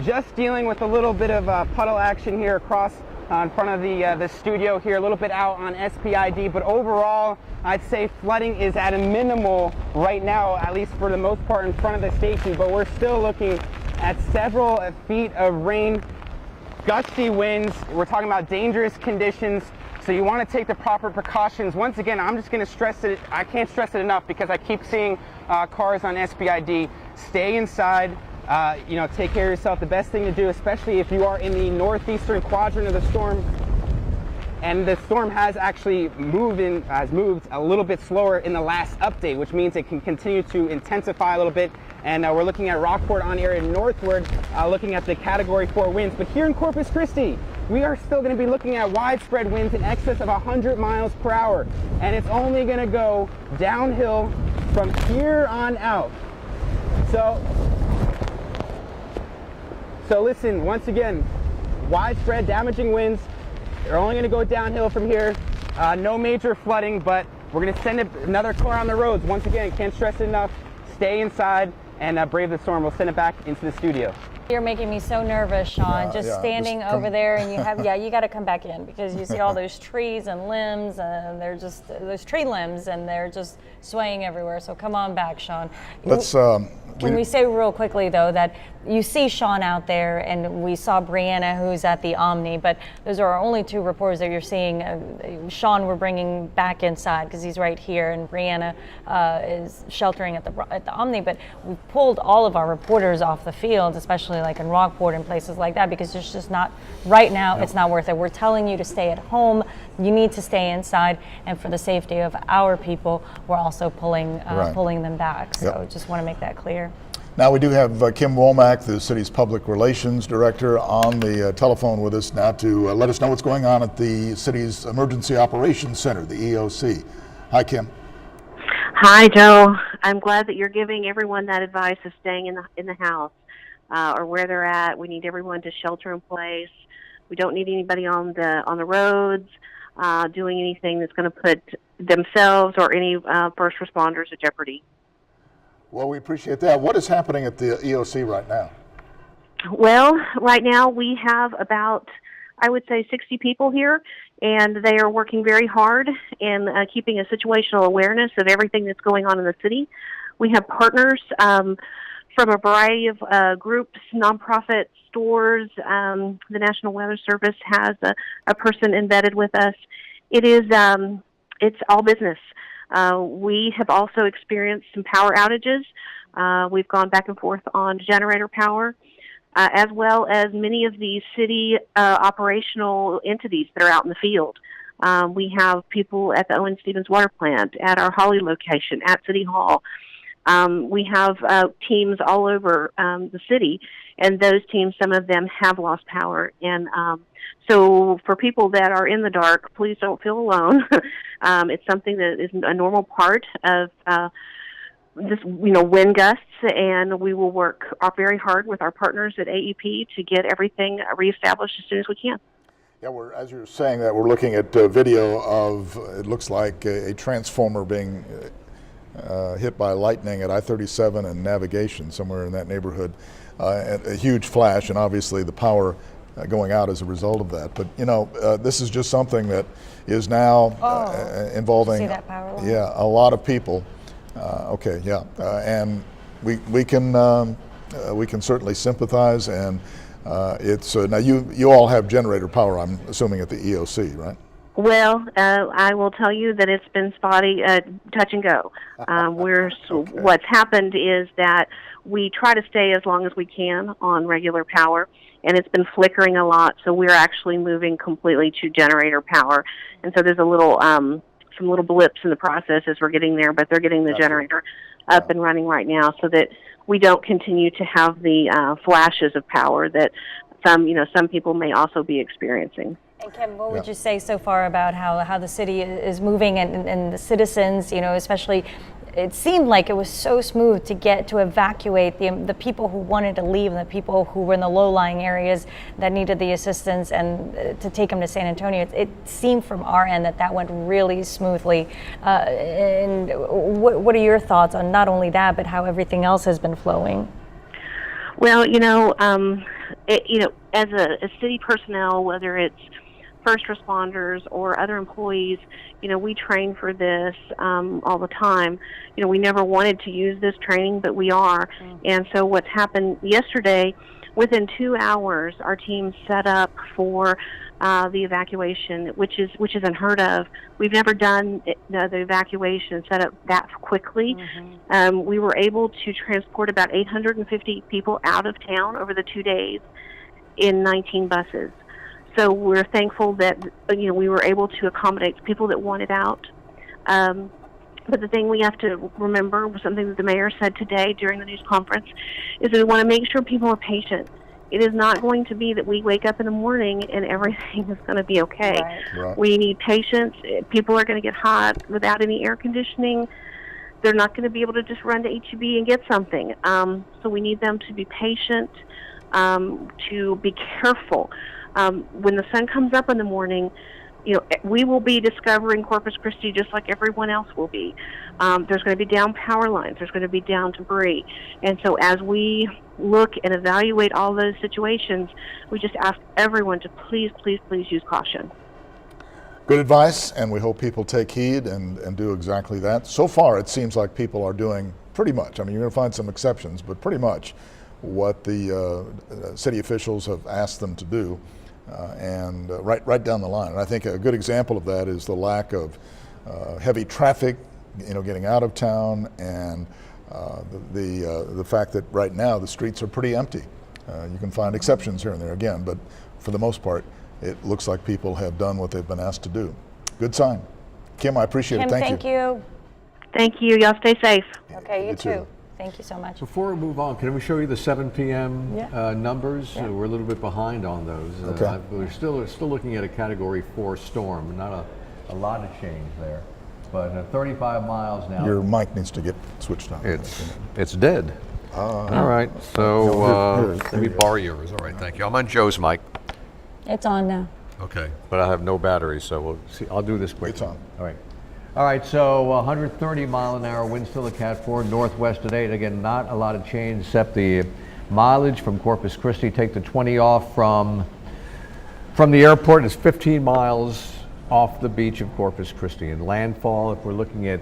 just dealing with a little bit of puddle action here across in front of the studio here, a little bit out on SPID, but overall, I'd say flooding is at a minimal right now, at least for the most part in front of the station, but we're still looking at several feet of rain, gusty winds. We're talking about dangerous conditions, so you want to take the proper precautions. Once again, I'm just going to stress it. I can't stress it enough because I keep seeing cars on SPID. Stay inside. You know, take care of yourself. The best thing to do, especially if you are in the northeastern quadrant of the storm, and the storm has actually moved a little bit slower in the last update, which means it can continue to intensify a little bit. And we're looking at Rockport on area northward, looking at the Category 4 winds. But here in Corpus Christi, we are still going to be looking at widespread winds in excess of 100 miles per hour, and it's only going to go downhill from here on out. So listen, once again, widespread damaging winds. They're only going to go downhill from here. No major flooding, but we're going to send another car on the roads. Once again, can't stress it enough. Stay inside and brave the storm. We'll send it back into the studio. You're making me so nervous, Sean. Standing over there, and you have, you got to come back in because you see all those trees and limbs, and they're just those tree limbs, and they're just swaying everywhere. So come on back, Sean. Let's. Can we say real quickly, though, that you see Sean out there, and we saw Brianna, who's at the Omni, but those are our only two reporters that you're seeing. Sean, we're bringing back inside because he's right here, and Brianna is sheltering at the Omni. But we pulled all of our reporters off the field, especially like in Rockport and places like that, because it's just not, right now, it's not worth it. We're telling you to stay at home. You need to stay inside, and for the safety of our people, we're also pulling them back. So just want to make that clear. Now we do have Kim Womack, the city's public relations director, on the telephone with us now to let us know what's going on at the city's Emergency Operations Center, the EOC. Hi, Kim. Hi, Joe. I'm glad that you're giving everyone that advice of staying in the house or where they're at. We need everyone to shelter in place. We don't need anybody on the roads doing anything that's going to put themselves or any first responders at jeopardy. Well, we appreciate that. What is happening at the EOC right now? Well, right now we have about, I would say, 60 people here, and they are working very hard in keeping a situational awareness of everything that's going on in the city. We have partners from a variety of groups, nonprofit stores. The National Weather Service has a person embedded with us. It's all business. We have also experienced some power outages. We've gone back and forth on generator power, as well as many of the city operational entities that are out in the field. We have people at the Owen Stevens Water Plant, at our Holly location, at City Hall. We have teams all over the city, and those teams, some of them have lost power. And so for people that are in the dark, please don't feel alone. It's something that is a normal part of this, wind gusts, and we will work very hard with our partners at AEP to get everything reestablished as soon as we can. Yeah, as you're saying that, we're looking at video of, it looks like a transformer being hit by lightning at I-37 and Navigation, somewhere in that neighborhood. A huge flash, and obviously the power going out as a result of that. But this is just something that is now involving see that power line? a lot of people. And we can certainly sympathize, and it's now you all have generator power, I'm assuming, at the EOC, right? Well, I will tell you that it's been spotty, touch and go. What's happened is that we try to stay as long as we can on regular power, and it's been flickering a lot, so we're actually moving completely to generator power. And so there's a little, some little blips in the process as we're getting there, but they're getting the generator up and running right now so that we don't continue to have the flashes of power that some people may also be experiencing. And Kim, what would you say so far about how the city is moving and the citizens, especially, it seemed like it was so smooth to get to evacuate the people who wanted to leave and the people who were in the low-lying areas that needed the assistance and to take them to San Antonio. It seemed from our end that went really smoothly. And what are your thoughts on not only that, but how everything else has been flowing? Well, as a city personnel, whether it's first responders or other employees, we train for this all the time. We never wanted to use this training, but we are. And so what's happened yesterday, within 2 hours, our team set up for the evacuation, which is unheard of. We've never done the evacuation set up that quickly. We were able to transport about 850 people out of town over the 2 days in 19 buses. So we're thankful that we were able to accommodate people that wanted out. But the thing we have to remember, something that the mayor said today during the news conference, is that we want to make sure people are patient. It is not going to be that we wake up in the morning and everything is going to be okay. Right. We need patience. People are going to get hot without any air conditioning. They're not going to be able to just run to H-E-B and get something. So we need them to be patient, to be careful. When the sun comes up in the morning, we will be discovering Corpus Christi just like everyone else will be. There's going to be down power lines. There's going to be down debris. And so as we look and evaluate all those situations, we just ask everyone to please, please, please use caution. Good advice, and we hope people take heed and do exactly that. So far, it seems like people are doing pretty much. I mean, you're going to find some exceptions, but pretty much what the city officials have asked them to do. And right down the line. And I think a good example of that is the lack of heavy traffic, getting out of town, and the fact that right now the streets are pretty empty. You can find exceptions here and there again, but for the most part, it looks like people have done what they've been asked to do. Good sign. Kim, I appreciate it. Thank you. Thank you. Y'all stay safe. Okay, you too. Thank you so much. Before we move on, can we show you the 7 p.m. Numbers? Yeah. We're a little bit behind on those. Okay. We're still looking at a Category 4 storm. Not a lot of change there, but 35 miles now. Your mic needs to get switched on. It's dead. All right, so let me borrow yours. All right, thank you. I'm on Joe's mic. It's on now. Okay, but I have no battery, so we'll see. I'll do this quick. It's on. All right. All right, so 130 mile an hour wind still at Cat 4, northwest at 8. Again, not a lot of change except the mileage from Corpus Christi. Take the 20 off from the airport. It's 15 miles off the beach of Corpus Christi. And landfall, if we're looking at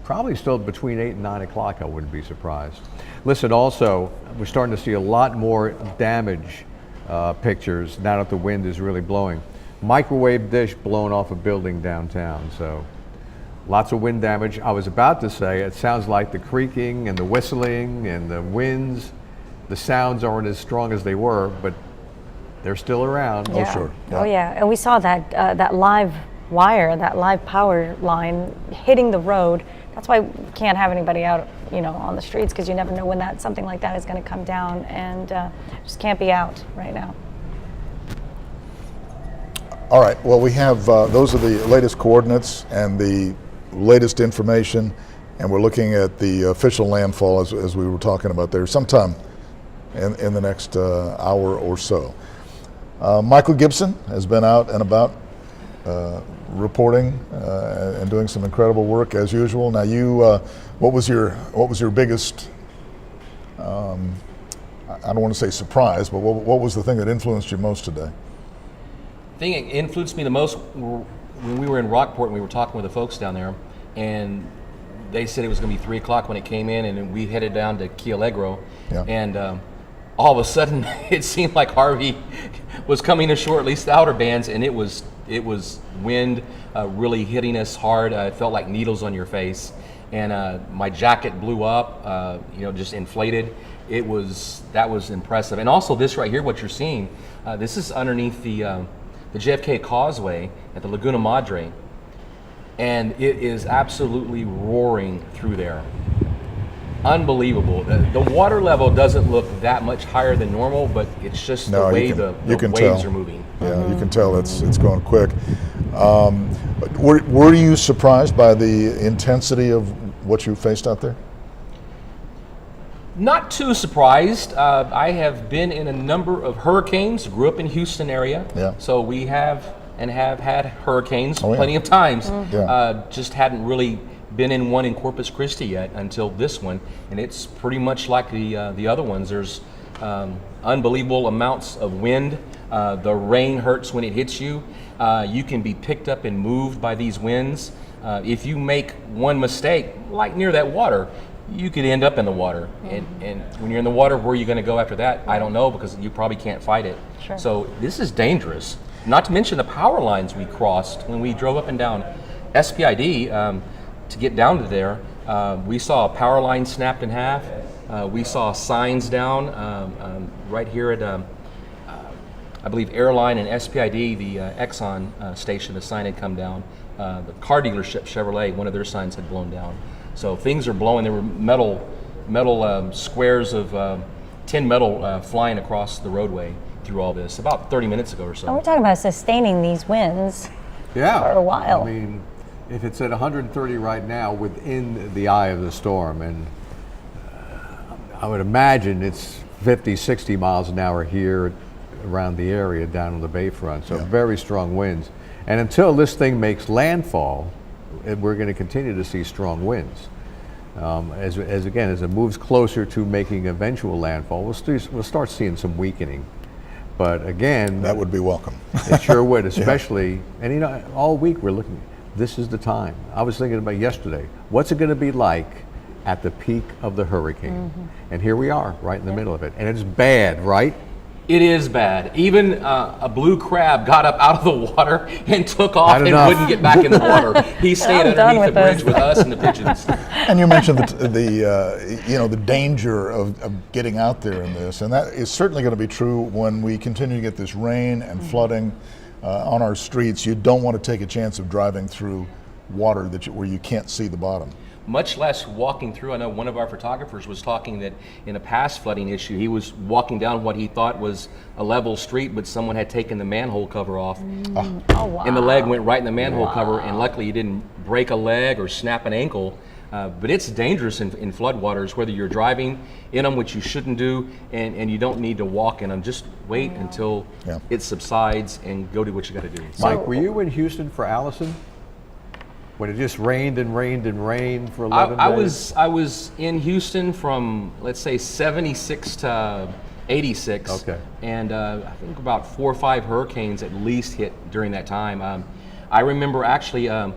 probably still between 8 and 9 o'clock, I wouldn't be surprised. Listen, also, we're starting to see a lot more damage pictures now that the wind is really blowing. Microwave dish blown off a building downtown, so lots of wind damage. I was about to say, it sounds like the creaking and the whistling and the winds, the sounds aren't as strong as they were, but they're still around. Yeah. Oh, sure. Oh, yeah. And we saw that that live wire, that live power line hitting the road. That's why we can't have anybody out, on the streets, because you never know when something like that is going to come down, and just can't be out right now. All right, well, we have, those are the latest coordinates and the latest information, and we're looking at the official landfall as we were talking about there sometime in the next hour or so. Michael Gibson has been out and about reporting and doing some incredible work as usual. Now, you, what was your biggest, I don't want to say surprise, but what was the thing that influenced you most today? The thing that influenced me the most when we were in Rockport and we were talking with the folks down there, and they said it was going to be 3 o'clock when it came in, and then we headed down to Key Allegro, and all of a sudden it seemed like Harvey was coming ashore, at least the outer bands, and it was wind really hitting us hard. It felt like needles on your face, and my jacket blew up, just inflated. That was impressive. And also this right here, what you're seeing, this is underneath the JFK Causeway at the Laguna Madre, and it is absolutely roaring through there. Unbelievable. The water level doesn't look that much higher than normal, but it's just the way the waves are moving. Yeah, you can tell it's going quick. Were you surprised by the intensity of what you faced out there? Not too surprised. I have been in a number of hurricanes, grew up in Houston area. Yeah. So we have had hurricanes plenty of times. Just hadn't really been in one in Corpus Christi yet until this one. And it's pretty much like the other ones. There's unbelievable amounts of wind. The rain hurts when it hits you. You can be picked up and moved by these winds. If you make one mistake, like near that water, you could end up in the water. And when you're in the water, where are you going to go after that? I don't know, because you probably can't fight it. Sure. So this is dangerous. Not to mention the power lines we crossed when we drove up and down SPID to get down to there. We saw a power line snapped in half. We saw signs down right here at, I believe, Airline and SPID, the Exxon station, the sign had come down. The car dealership, Chevrolet, one of their signs had blown down. So things are blowing. There were metal squares of tin metal flying across the roadway through all this about 30 minutes ago or so. And we're talking about sustaining these winds for a while. I mean, if it's at 130 right now within the eye of the storm, and I would imagine it's 50, 60 miles an hour here around the area down on the bayfront, so very strong winds. And until this thing makes landfall, we're going to continue to see strong winds. As it moves closer to making eventual landfall, we'll start seeing some weakening. But again, that would be welcome. It sure would, especially, and all week we're looking, this is the time. I was thinking about yesterday, what's it going to be like at the peak of the hurricane? And here we are, right in the middle of it. And it's bad, right? It is bad. Even a blue crab got up out of the water and took off and wouldn't get back in the water. He stayed underneath the bridge with us and the pigeons. And you mentioned the danger of getting out there in this, and that is certainly going to be true when we continue to get this rain and flooding on our streets. You don't want to take a chance of driving through water where you can't see the bottom. much less walking through. I know one of our photographers was talking that in a past flooding issue, he was walking down what he thought was a level street, but someone had taken the manhole cover off. Oh, wow. And the leg went right in the manhole cover, and luckily you didn't break a leg or snap an ankle. But it's dangerous in floodwaters, whether you're driving in them, which you shouldn't do, and you don't need to walk in them. Just wait until it subsides and go do what you got to do. Mike, were you in Houston for Allison? When it just rained and rained and rained for 11 days? I was in Houston from, let's say, 76 to 86. Okay. And I think about 4 or 5 hurricanes at least hit during that time. I remember actually